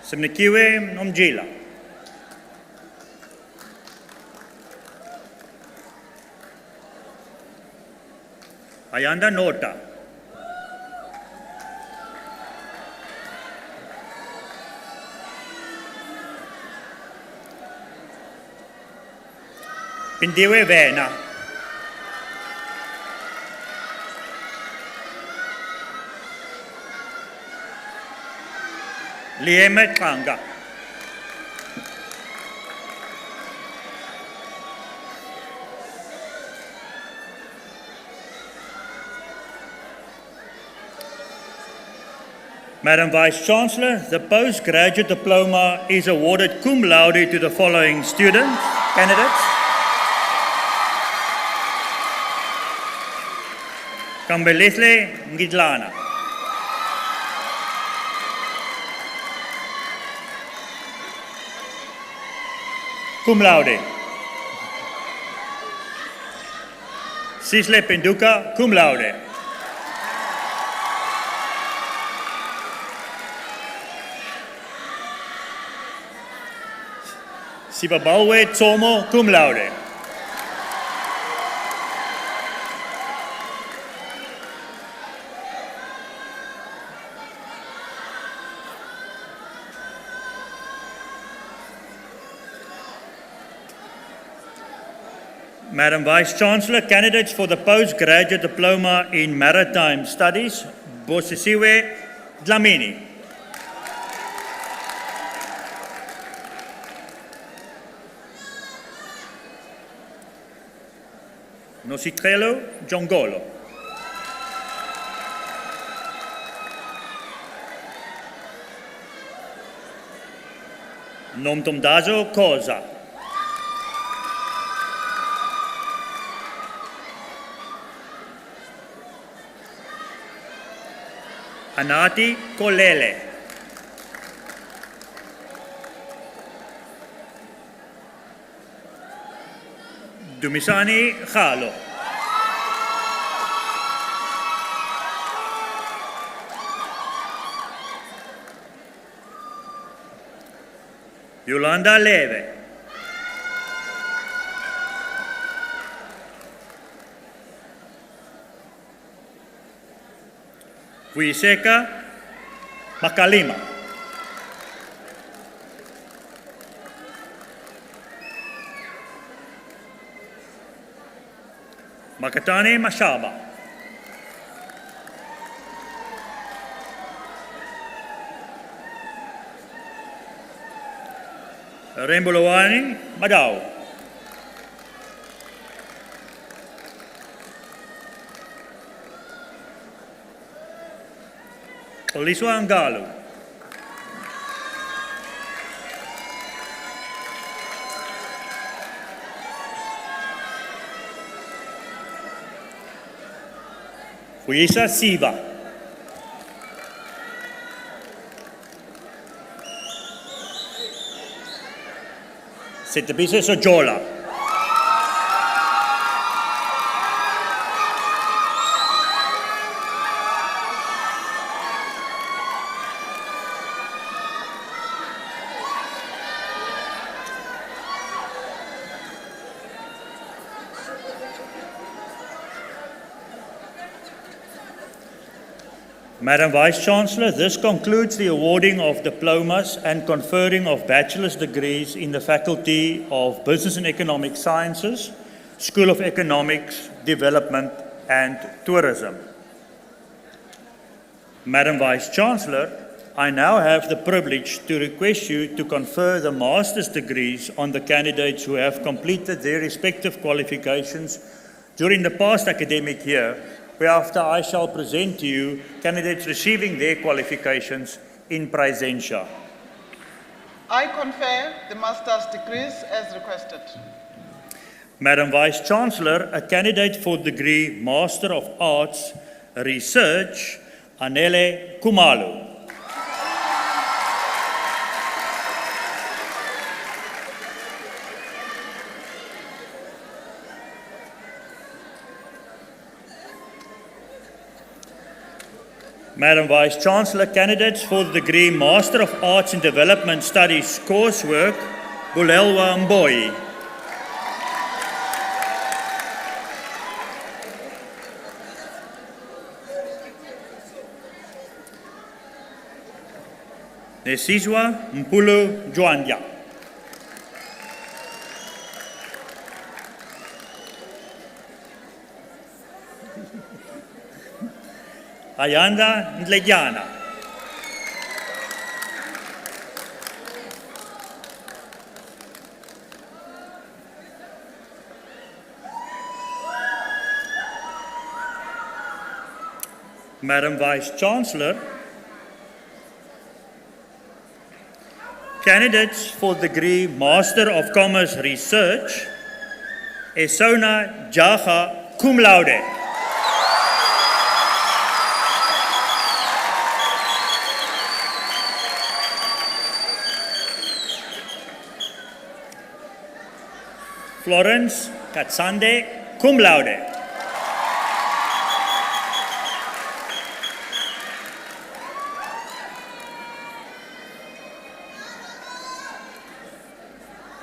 Semnikiwe Nomjila. Ayanda Nota. Pindiwe Vena. Lieme Kanga. Madam Vice-Chancellor, the postgraduate diploma is awarded cum laude to the following students, candidates. Kambelesle Ngidlana. Cum laude. Sisle Penduka, cum laude. Sibabawe Tsomo, cum laude. Madam Vice-Chancellor, candidates for the postgraduate diploma in maritime studies, Bosisiwe Dlamini. Nositrelo Jongolo. Nomtomdazo Koza. Anati Kolele. Dumisani Khalo. Yolanda Leve. Vuiseka Makalima. Makatane Mashaba. Rembolowani Madao. Oliswa Angalu. Fuisa Siva. Setebise Sojola. Madam Vice-Chancellor, this concludes the awarding of diplomas and conferring of bachelor's degrees in the Faculty of Business and Economic Sciences, School of Economics, Development and Tourism. Madam Vice-Chancellor, I now have the privilege to request you to confer the master's degrees on the candidates who have completed their respective qualifications during the past academic year, whereafter I shall present to you candidates receiving their qualifications in presentia. I confer the master's degrees as requested. Madam Vice-Chancellor, a candidate for degree Master of Arts, Research, Anele Kumalu. Madam Vice-Chancellor, candidates for the degree Master of Arts in Development Studies coursework, Bulelwa Mboi. Nesizwa Mpulu Juandya. Ayanda Ndlejana. Madam Vice Chancellor, candidates for degree Master of Commerce Research, Esona Jaga, cum laude. Florence Katsande, cum laude.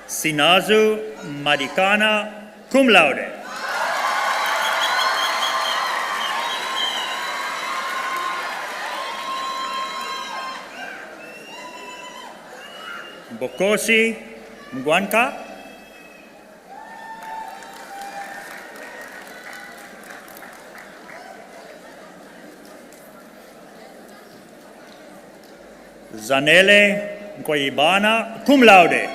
Sinazu Madikana, cum laude. Bokosi Mgwanka. Zanele Gqeberha, cum laude.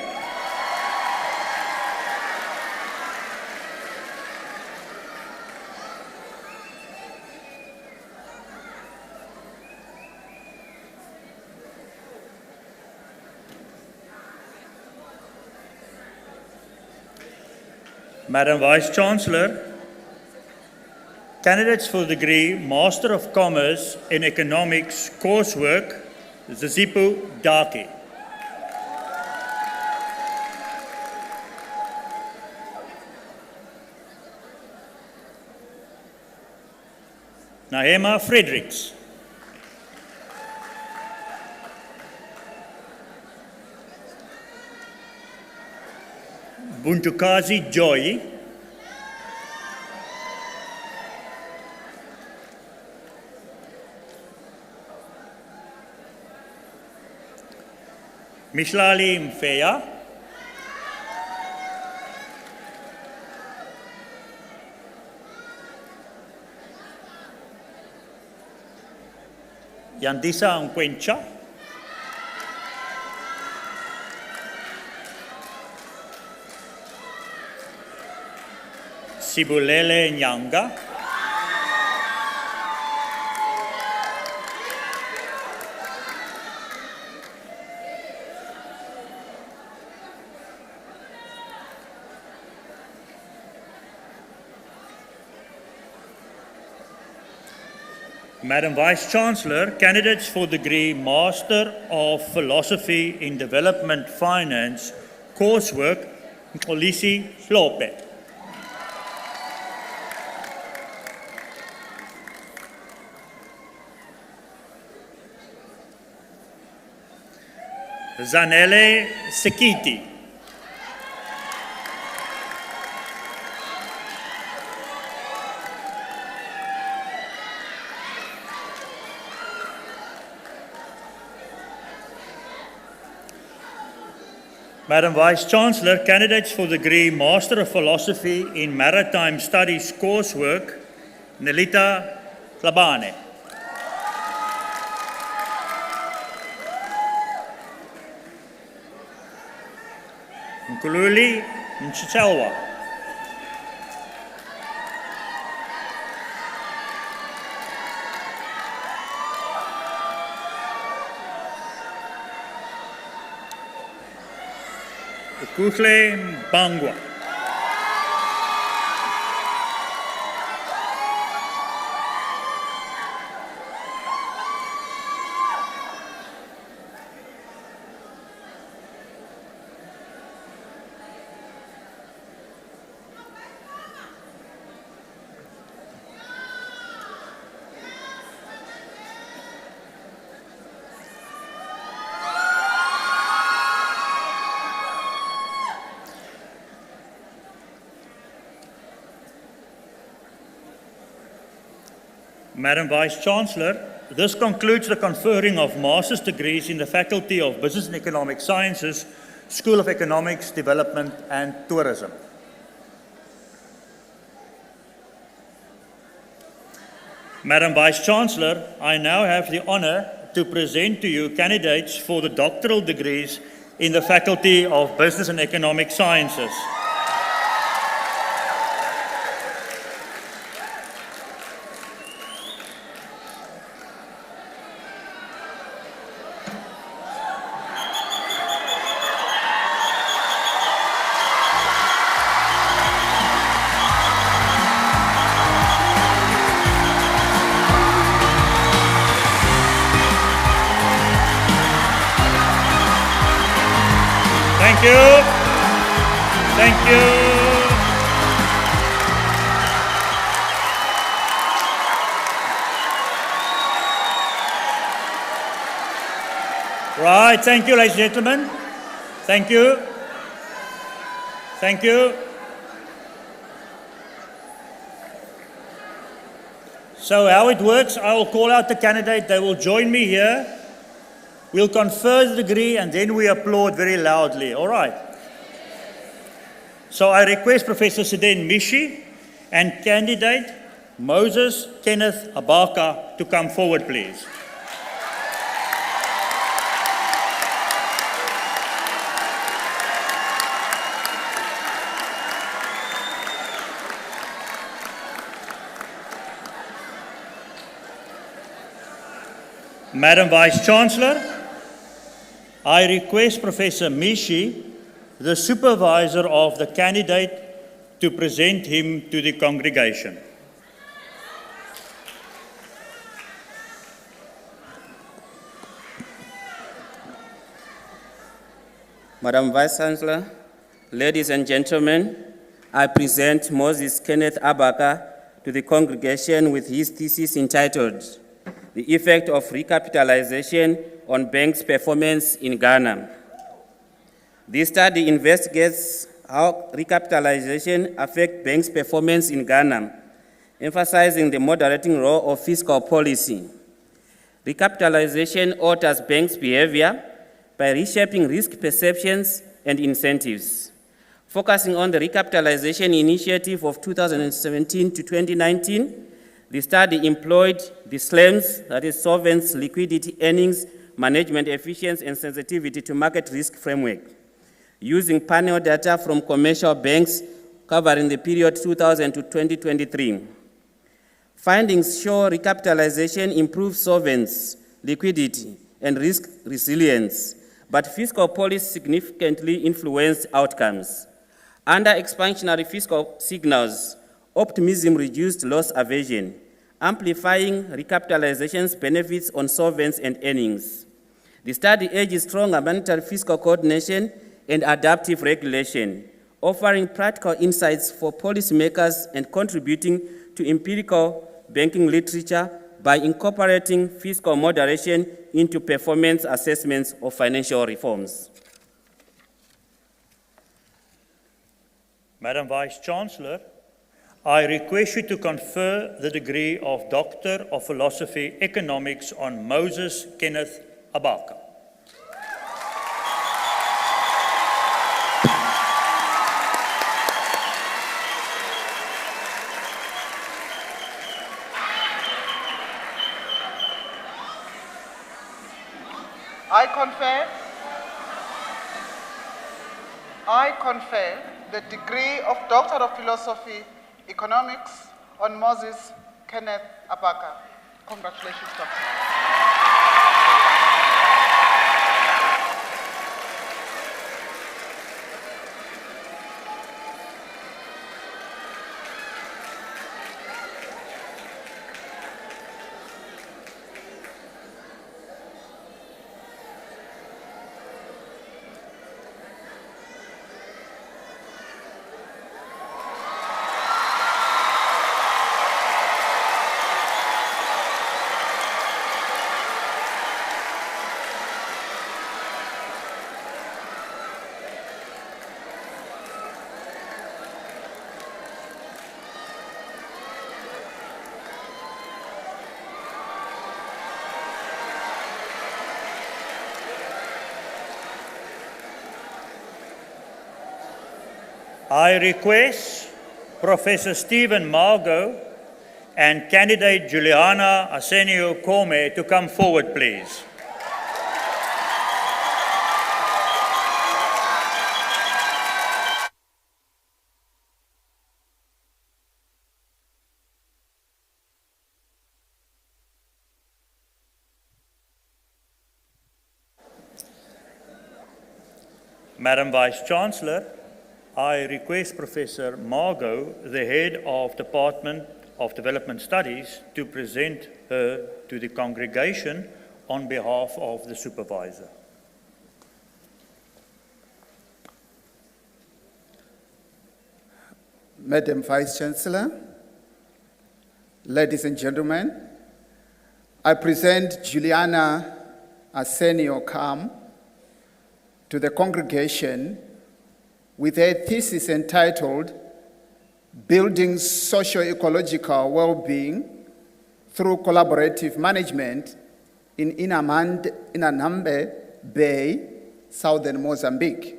Madam Vice Chancellor, candidates for the degree Master of Commerce in Economics coursework, Zizipu Daki. Nahema Fredericks. Buntukazi Joy. Mishlali Mfeya. Yandisa Nkwencha. Sibulele Nyanga. Madam Vice Chancellor, candidates for the degree Master of Philosophy in Development Finance coursework, Mxolisi Hlope. Zanele Sekiti. Madam Vice Chancellor, candidates for the degree Master of Philosophy in Maritime Studies coursework, Nelita Labane. Nkululi Nchichelwa. Ukuhle Mbangwa. Madam Vice Chancellor, this concludes the conferring of master's degrees in the Faculty of Business and Economic Sciences, School of Economics, Development and Tourism. Madam Vice-Chancellor, I now have the honour to present to you candidates for the doctoral degrees in the Faculty of Business and Economic Sciences. Thank you. Thank you. Right, thank you, ladies and gentlemen. Thank you. Thank you. So how it works, I will call out the candidate, they will join me here. We'll confer the degree and then we applaud very loudly. All right. So I request Professor Siden Mishi and candidate Moses Kenneth Abaka to come forward, please. Madam Vice-Chancellor, I request Professor Mishi, the supervisor of the candidate, to present him to the congregation. Madam Vice-Chancellor, ladies and gentlemen, I present Moses Kenneth Abaka to the congregation with his thesis entitled, The Effect of Recapitalization on Banks' Performance in Ghana. This study investigates how recapitalization affects banks' performance in Ghana, emphasizing the moderating role of fiscal policy. Recapitalization alters banks' behavior by reshaping risk perceptions and incentives. Focusing on the recapitalization initiative of 2017 to 2019, the study employed the SLAMS, that is Solvents, Liquidity, Earnings, Management, Efficiency, and Sensitivity to Market Risk Framework, using panel data from commercial banks covering the period 2000 to 2023. Findings show recapitalization improves solvency, liquidity, and risk resilience, but fiscal policy significantly influenced outcomes. Under expansionary fiscal signals, optimism reduced loss aversion, amplifying recapitalization's benefits on solvency and earnings. The study urges stronger monetary fiscal coordination and adaptive regulation, offering practical insights for policymakers and contributing to empirical banking literature by incorporating fiscal moderation into performance assessments of financial reforms. Madam Vice-Chancellor, I request you to confer the degree of Doctor of Philosophy Economics on Moses Kenneth Abaka. I confer the degree of Doctor of Philosophy Economics on Moses Kenneth Abaka. Congratulations, Doctor. I request Professor Stephen Margot and candidate Juliana Arsenio Kome to come forward, please. Madam Vice-Chancellor, I request Professor Margot, the head of Department of Development Studies, to present her to the congregation on behalf of the supervisor. Madam Vice-Chancellor, ladies and gentlemen, I present Juliana Arsenio Kame to the congregation with a thesis entitled Building Socio-Ecological Well-Being Through Collaborative Management in Inhambane Bay, southern Mozambique.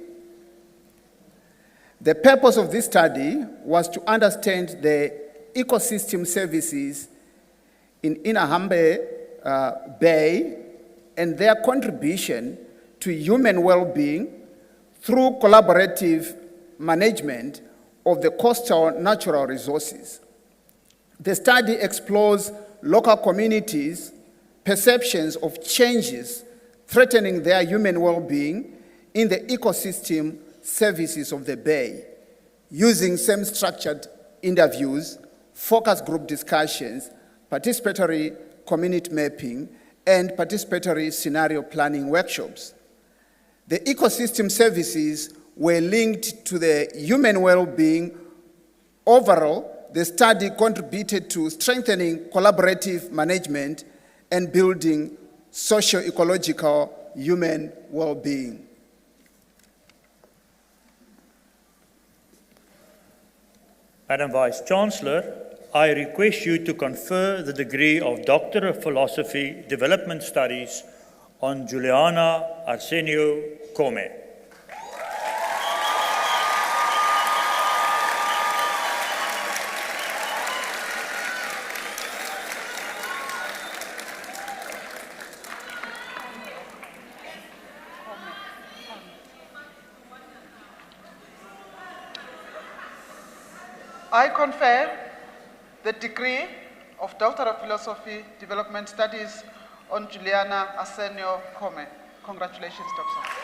The purpose of this study was to understand the ecosystem services in Inhambane Bay and their contribution to human well-being through collaborative management of the coastal natural resources. The study explores local communities' perceptions of changes threatening their human well-being in the ecosystem services of the bay, using same-structured interviews, focus group discussions, participatory community mapping, and participatory scenario planning workshops. The ecosystem services were linked to the human well-being. Overall, the study contributed to strengthening collaborative management and building socio-ecological human well-being. Madam Vice-Chancellor, I request you to confer the degree of Doctor of Philosophy Development Studies on Juliana Arsenio Kome. I confer the degree of Doctor of Philosophy Development Studies on Juliana Arsenio Kome. Congratulations, Doctor.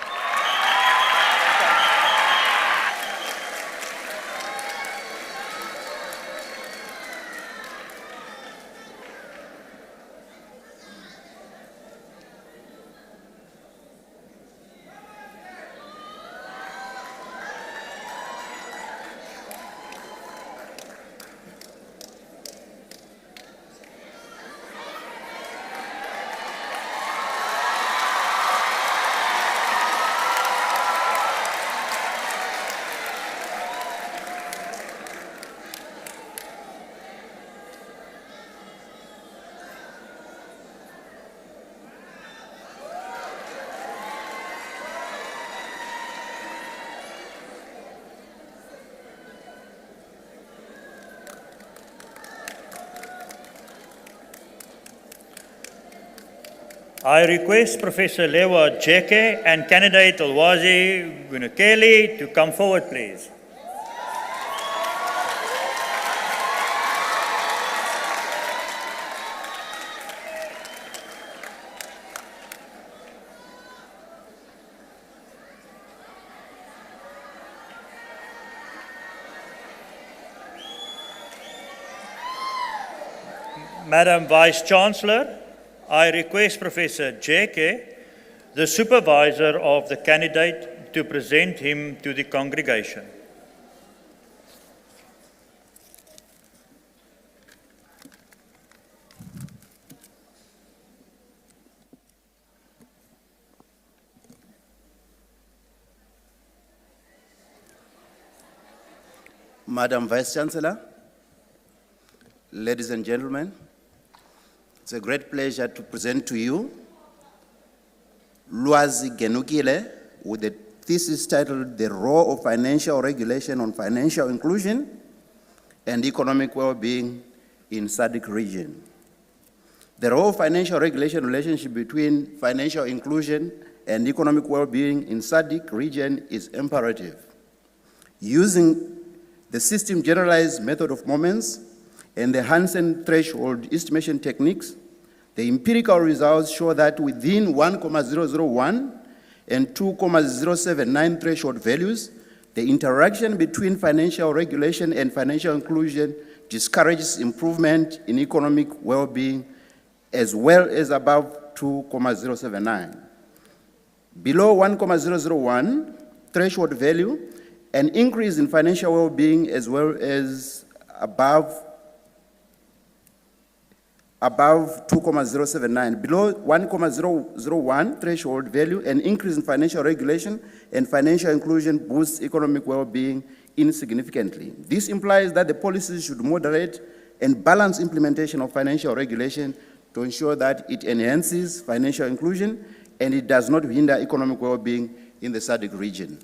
I request Professor Lewa Jeke and candidate Olwazi Gunukeli to come forward, please. Madam Vice-Chancellor, I request Professor Jeke, the supervisor of the candidate, to present him to the congregation. Madam Vice-Chancellor, ladies and gentlemen, it's a great pleasure to present to you Lwazi Genukile with the thesis titled The Role of Financial Regulation on Financial Inclusion and Economic Well-Being in SADC region. The role of financial regulation relationship between financial inclusion and economic well-being in SADC region is imperative. Using the system generalized method of moments and the Hansen threshold estimation techniques, the empirical results show that within 1,001 and 2,079 threshold values, the interaction between financial regulation and financial inclusion discourages improvement in economic well-being as well as above 2,079. Below 1,001 threshold value, an increase in financial well-being as well as above 2,079. Below 1,001 threshold value, an increase in financial regulation and financial inclusion boosts economic well-being insignificantly. This implies that the policies should moderate and balance implementation of financial regulation to ensure that it enhances financial inclusion and it does not hinder economic well-being in the SADC region.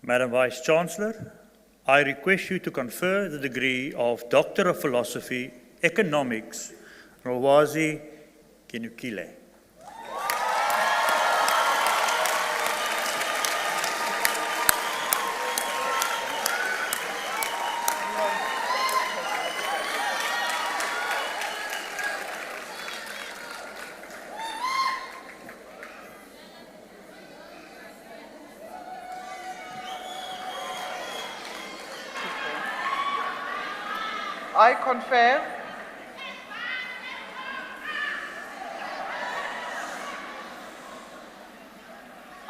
Madam Vice Chancellor, I request you to confer the degree of Doctor of Philosophy, Economics, Rwazi Kinukile.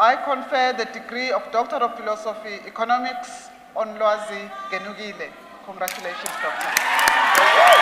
I confer the degree of Doctor of Philosophy, Economics on Lwazi Genugile. Congratulations, Doctor.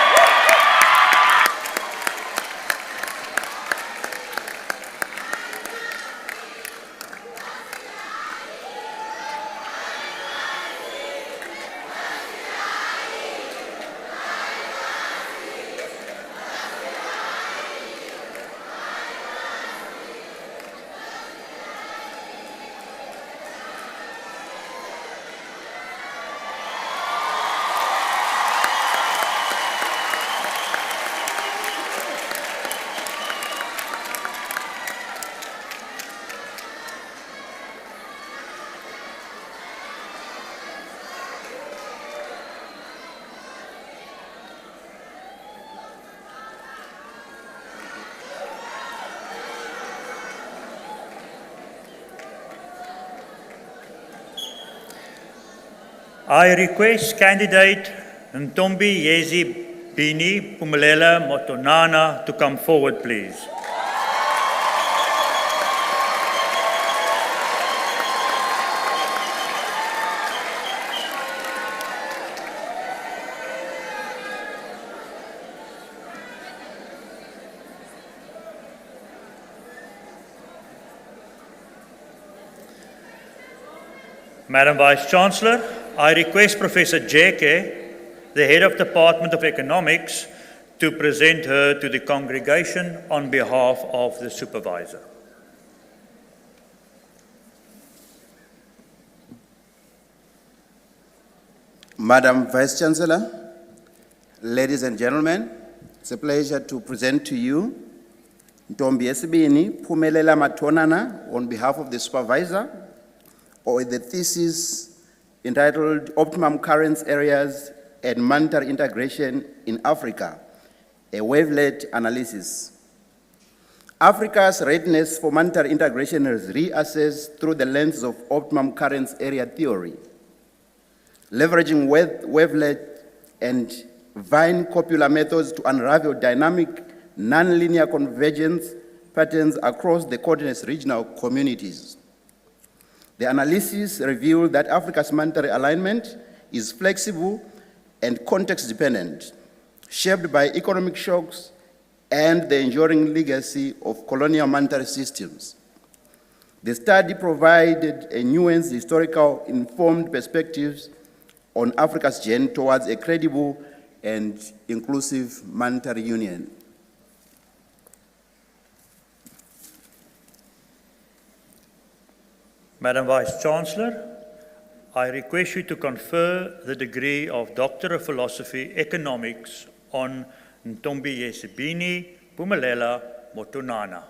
I request candidate Ntombi Yezi Bini Pumelela Motonana to come forward, please. Madam Vice Chancellor, I request Professor Gqeberha, the Head of Department of Economics, to present her to the congregation on behalf of the Supervisor. Madam Vice Chancellor, ladies and gentlemen, it's a pleasure to present to you Ntombi Yesibini Phumelela Matonana on behalf of the Supervisor, or the thesis entitled Optimum Currents Areas and Monetary Integration in Africa, a wavelet analysis. Africa's readiness for monetary integration is reassessed through the lens of optimum currents area theory, leveraging wavelet and vine copula methods to unravel dynamic nonlinear convergence patterns across the coordinates regional communities. The analysis revealed that Africa's monetary alignment is flexible and context-dependent, shaped by economic shocks and the enduring legacy of colonial monetary systems. The study provided a nuanced, historical, informed perspectives on Africa's journey towards a credible and inclusive monetary union. Madam Vice Chancellor, I request you to confer the degree of Doctor of Philosophy Economics on Ntombiyesibini Phumelela Motonana.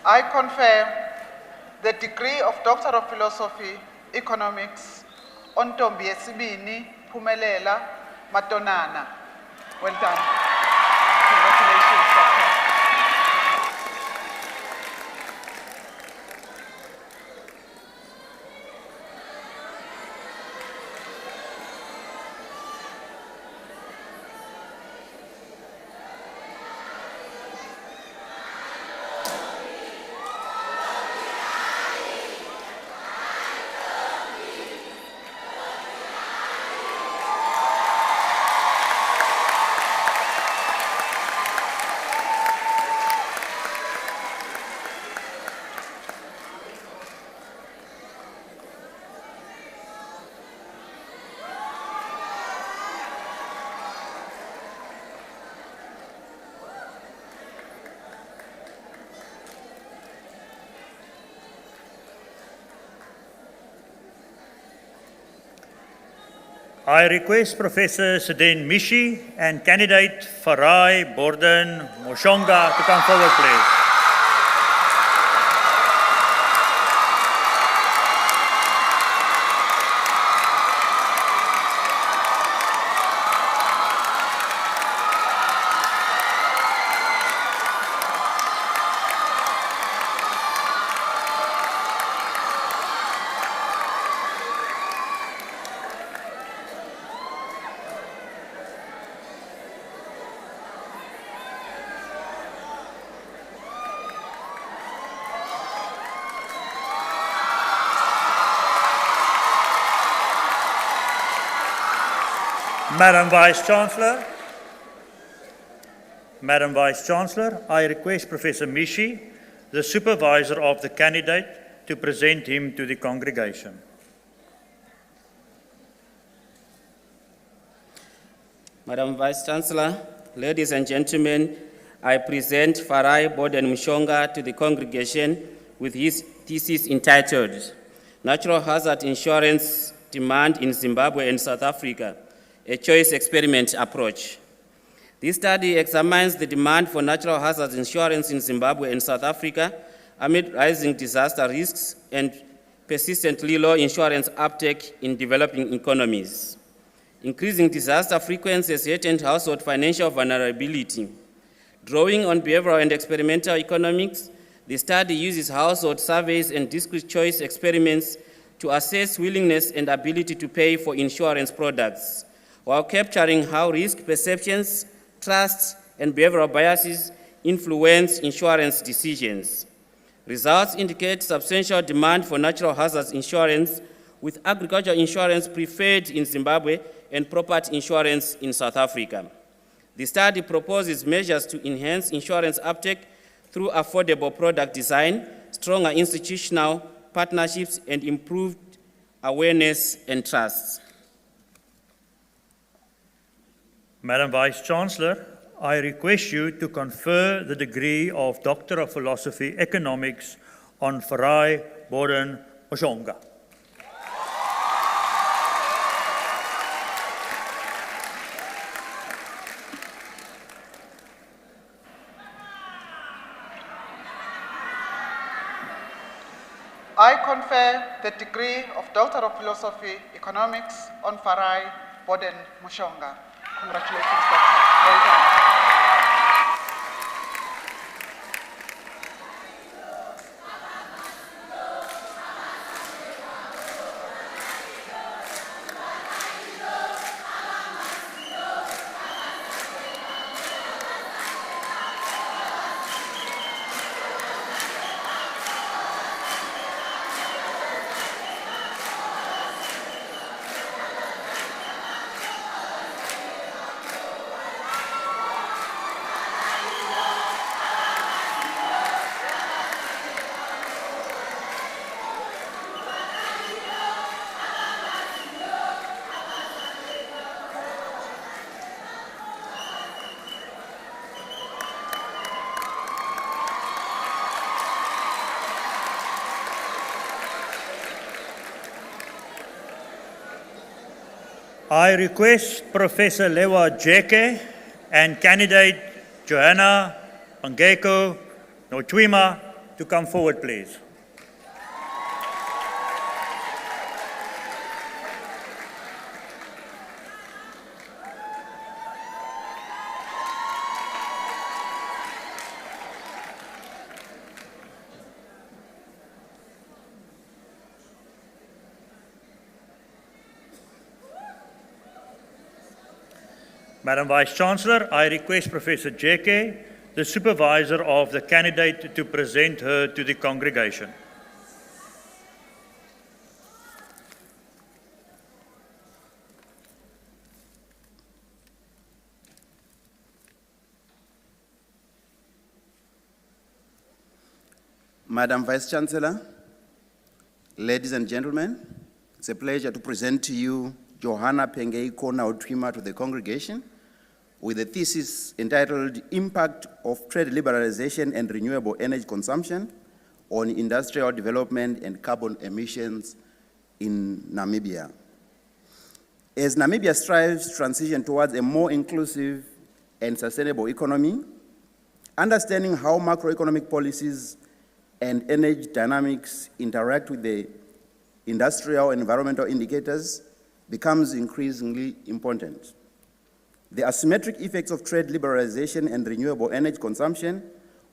I confer the degree of Doctor of Philosophy, Economics on Ntombiyesibini Phumelela Matonana. Well done. Congratulations, Doctor. I request Professor Seden Mishi and candidate Farai Borden Moshonga to come forward, please. Madam Vice Chancellor, I request Professor Mishi, the supervisor of the candidate, to present him to the congregation. Madam Vice Chancellor, ladies and gentlemen, I present Farai Borden Moshonga to the congregation with his thesis entitled Natural Hazard Insurance Demand in Zimbabwe and South Africa, a Choice Experiment Approach. This study examines the demand for natural hazards insurance in Zimbabwe and South Africa amid rising disaster risks and persistently low insurance uptake in developing economies. Increasing disaster frequency has heightened household financial vulnerability. Drawing on behavioral and experimental economics, the study uses household surveys and discrete choice experiments to assess willingness and ability to pay for insurance products, while capturing how risk perceptions, trust, and behavioral biases influence insurance decisions. Results indicate substantial demand for natural hazards insurance, with agricultural insurance preferred in Zimbabwe and property insurance in South Africa. The study proposes measures to enhance insurance uptake through affordable product design, stronger institutional partnerships, and improved awareness and trust. Madam Vice Chancellor, I request you to confer the degree of Doctor of Philosophy Economics on Farai Borden Moshonga. I confer the degree of Doctor of Philosophy Economics on Farai Borden Moshonga. Congratulations, Doctor. Well done. I request Professor Lewa Jeke and candidate Johanna Pangeko Notwima to come forward, please. Madam Vice-Chancellor, I request Professor Jeke, the supervisor of the candidate, to present her to the congregation. Madam Vice-Chancellor, ladies and gentlemen, it's a pleasure to present to you Johanna Pengeko Notwima to the congregation with a thesis entitled Impact of Trade Liberalization and Renewable Energy Consumption on Industrial Development and Carbon Emissions in Namibia. As Namibia strives to transition towards a more inclusive and sustainable economy, understanding how macroeconomic policies and energy dynamics interact with the industrial and environmental indicators becomes increasingly important. The asymmetric effects of trade liberalization and renewable energy consumption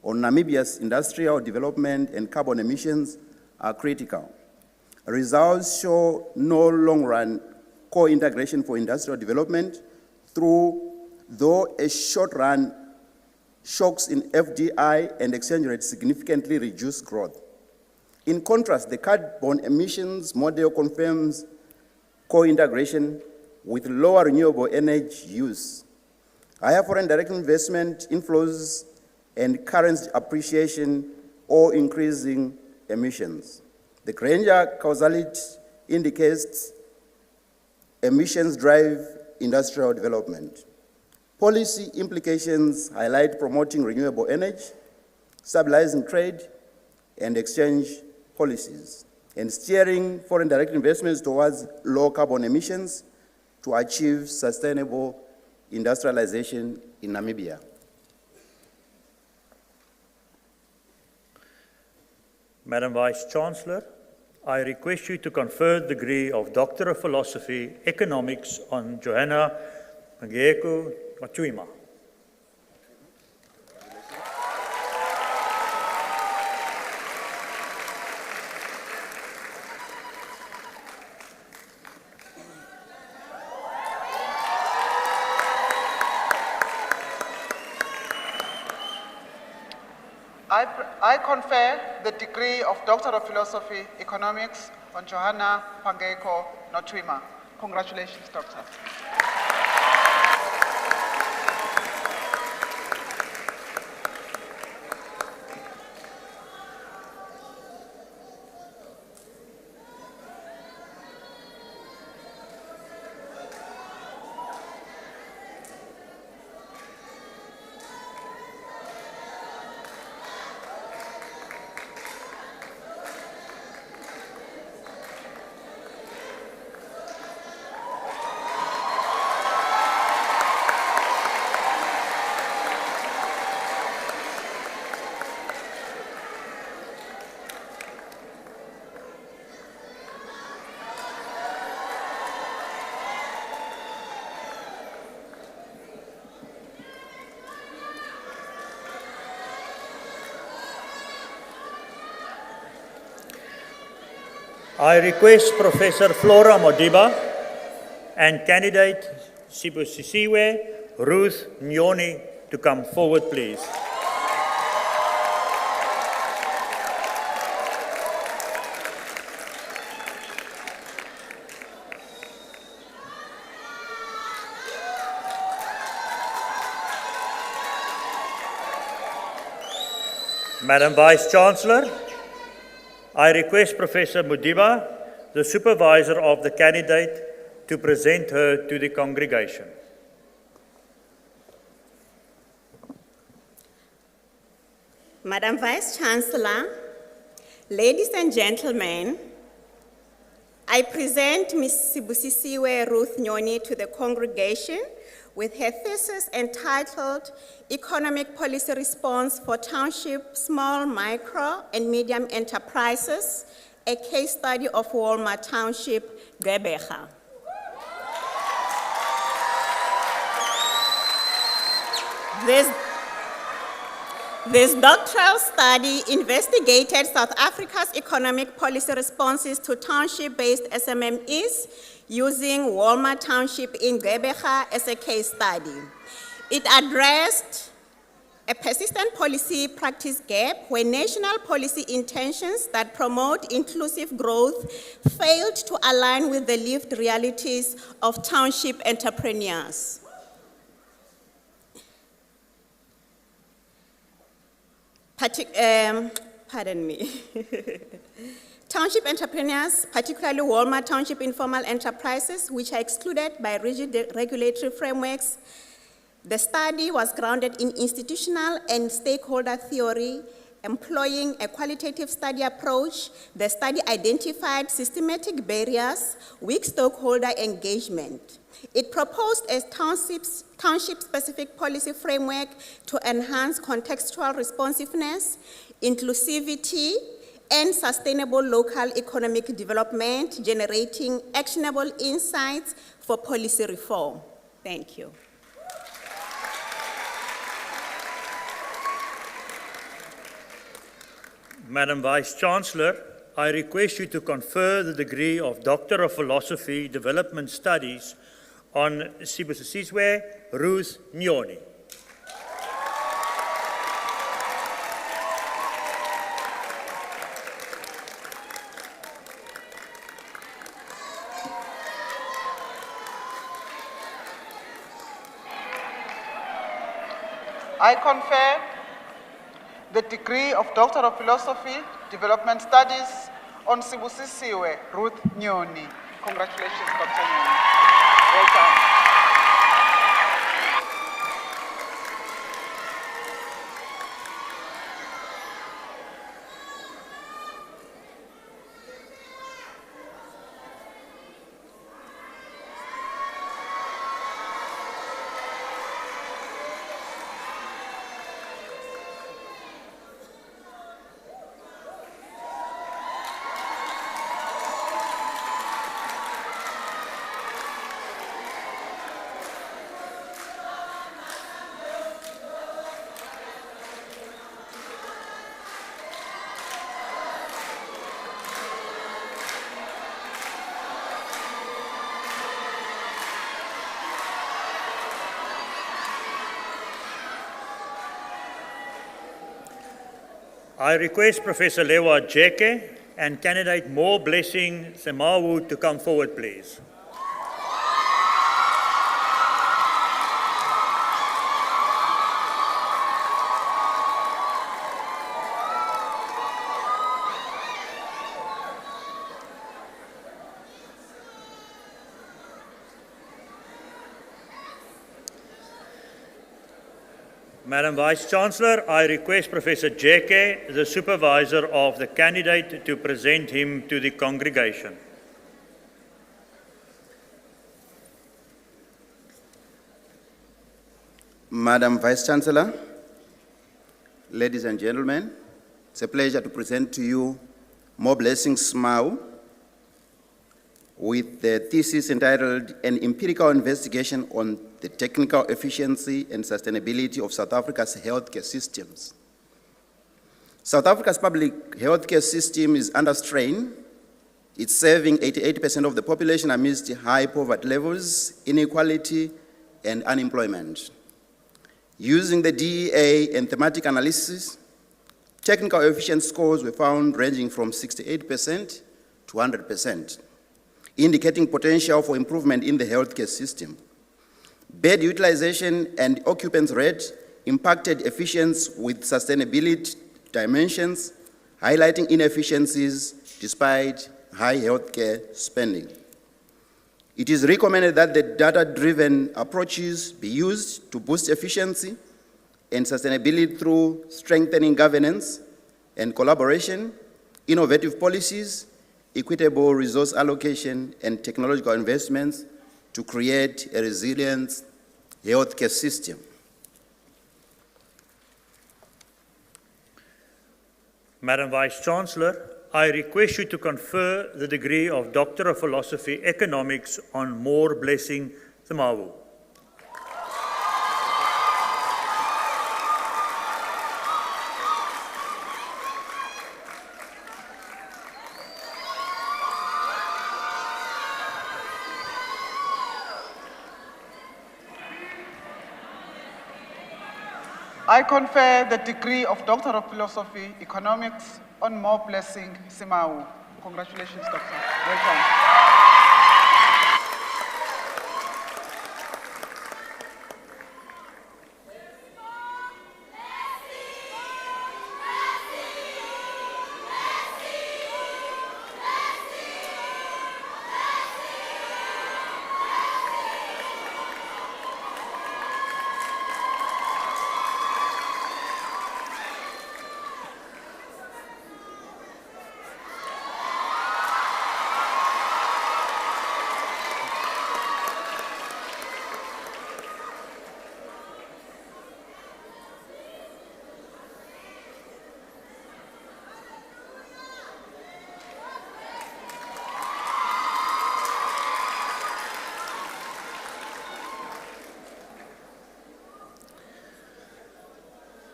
on Namibia's industrial development and carbon emissions are critical. Results show no long-run co-integration for industrial development though a short-run shocks in FDI and exchange rates significantly reduce growth. In contrast, the carbon emissions model confirms co-integration with lower renewable energy use. Higher foreign direct investment inflows and currency appreciation or increasing emissions. The Granger causality indicates emissions drive industrial development. Policy implications highlight promoting renewable energy, stabilizing trade and exchange policies, and steering foreign direct investments towards low carbon emissions to achieve sustainable industrialization in Namibia. Madam Vice-Chancellor, I request you to confer the degree of Doctor of Philosophy, Economics on Johanna Pangeko Notwima. I confer the degree of Doctor of Philosophy, Economics on Johanna Pangeko Notwima. Congratulations, Doctor. I request Professor Flora Modiba and candidate Sibusisiwe Ruth Nyoni to come forward, please. Madam Vice-Chancellor, I request Professor Modiba, the supervisor of the candidate, to present her to the congregation. Madam Vice-Chancellor, ladies and gentlemen, I present Ms. Sibusisiwe Ruth Nyoni to the congregation with her thesis entitled Economic Policy Response for Township, Small, Micro, and Medium Enterprises, a case study of Walmart Township, Gqeberha. This doctoral study investigated South Africa's economic policy responses to township-based SMMEs using Walmart Township in Gqeberha as a case study. It addressed a persistent policy practice gap where national policy intentions that promote inclusive growth failed to align with the lived realities of township entrepreneurs. Pardon me. Township entrepreneurs, particularly Walmart Township informal enterprises, which are excluded by rigid regulatory frameworks. The study was grounded in institutional and stakeholder theory, employing a qualitative study approach. The study identified systematic barriers, weak stakeholder engagement. It proposed a township-specific policy framework to enhance contextual responsiveness, inclusivity, and sustainable local economic development, generating actionable insights for policy reform. Thank you. Madam Vice-Chancellor, I request you to confer the degree of Doctor of Philosophy Development Studies on Sibusisiwe Ruth Nyoni. I confer the degree of Doctor of Philosophy, Development Studies on Sibusisiwe Ruth Nyoni. Congratulations, Dr. Nyoni. Welcome. I request Professor Lewa Jeke and candidate More Blessing Semawu to come forward, please. Madam Vice-Chancellor, I request Professor Jeke, the supervisor of the candidate, to present him to the congregation. Madam Vice-Chancellor, ladies and gentlemen, it's a pleasure to present to you More Blessing Semawu with the thesis entitled An Empirical Investigation on the Technical Efficiency and Sustainability of South Africa's Healthcare Systems. South Africa's public healthcare system is under strain. It's serving 88% of the population amidst high poverty levels, inequality, and unemployment. Using the DEA and thematic analysis, technical efficiency scores were found ranging from 68% to 100%, indicating potential for improvement in the healthcare system. Bed utilization and occupancy rate impacted efficiency with sustainability dimensions, highlighting inefficiencies despite high healthcare spending. It is recommended that the data-driven approaches be used to boost efficiency and sustainability through strengthening governance and collaboration, innovative policies, equitable resource allocation, and technological investments to create a resilient healthcare system. Madam Vice-Chancellor, I request you to confer the degree of Doctor of Philosophy Economics on More Blessing Themawu. I confer the degree of Doctor of Philosophy, Economics on More Blessing Simau. Congratulations, Doctor. Welcome.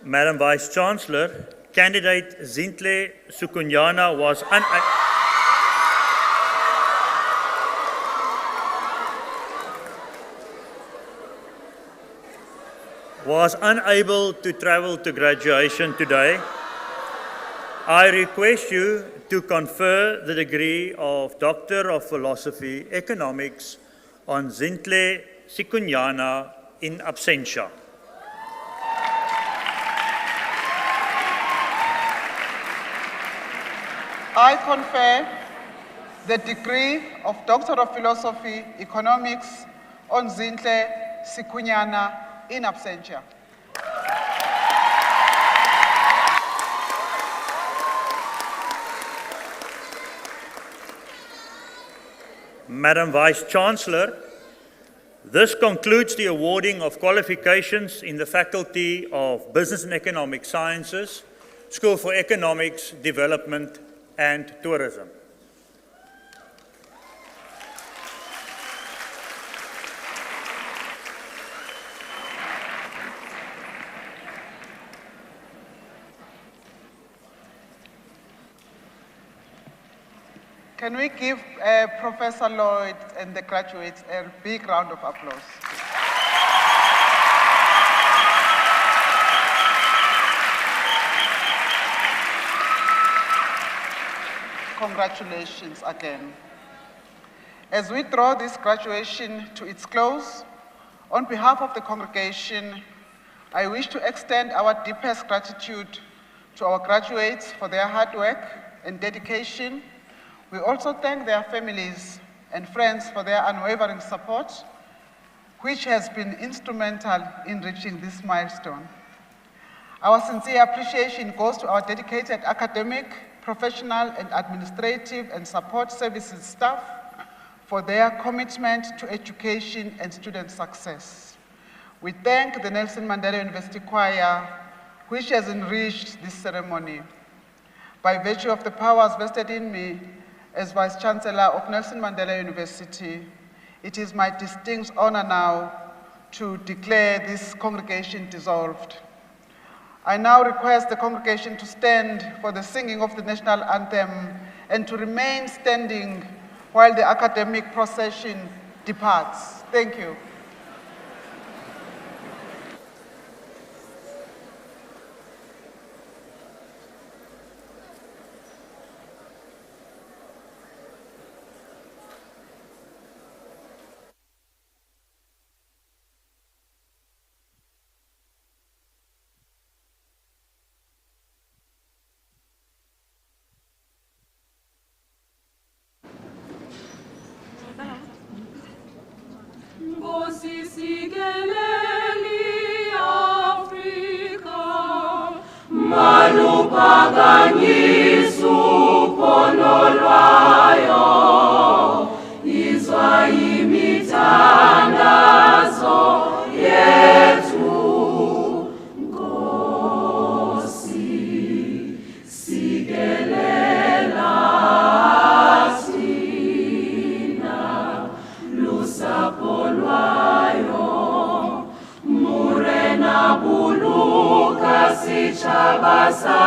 Madam Vice-Chancellor, candidate Zintle Sukunyana was unable to travel to graduation today. I request you to confer the degree of Doctor of Philosophy Economics on Zintle Sukunyana in absentia. I confer the degree of Doctor of Philosophy, Economics on Zintle Sikunyana in absentia. Madam Vice-Chancellor, this concludes the awarding of qualifications in the Faculty of Business and Economic Sciences, School for Economics, Development and Tourism. Can we give Professor Lloyd and the graduates a big round of applause? Congratulations again. As we draw this graduation to its close, on behalf of the congregation, I wish to extend our deepest gratitude to our graduates for their hard work and dedication. We also thank their families and friends for their unwavering support, which has been instrumental in reaching this milestone. Our sincere appreciation goes to our dedicated academic, professional and administrative and support services staff for their commitment to education and student success. We thank the Nelson Mandela University Choir, which has enriched this ceremony. By virtue of the powers vested in me as Vice-Chancellor of Nelson Mandela University, it is my distinct honor now to declare this congregation dissolved. I now request the congregation to stand for the singing of the national anthem and to remain standing while the academic procession departs. Thank you. Malupaganyisu ponolwa Sichabasa.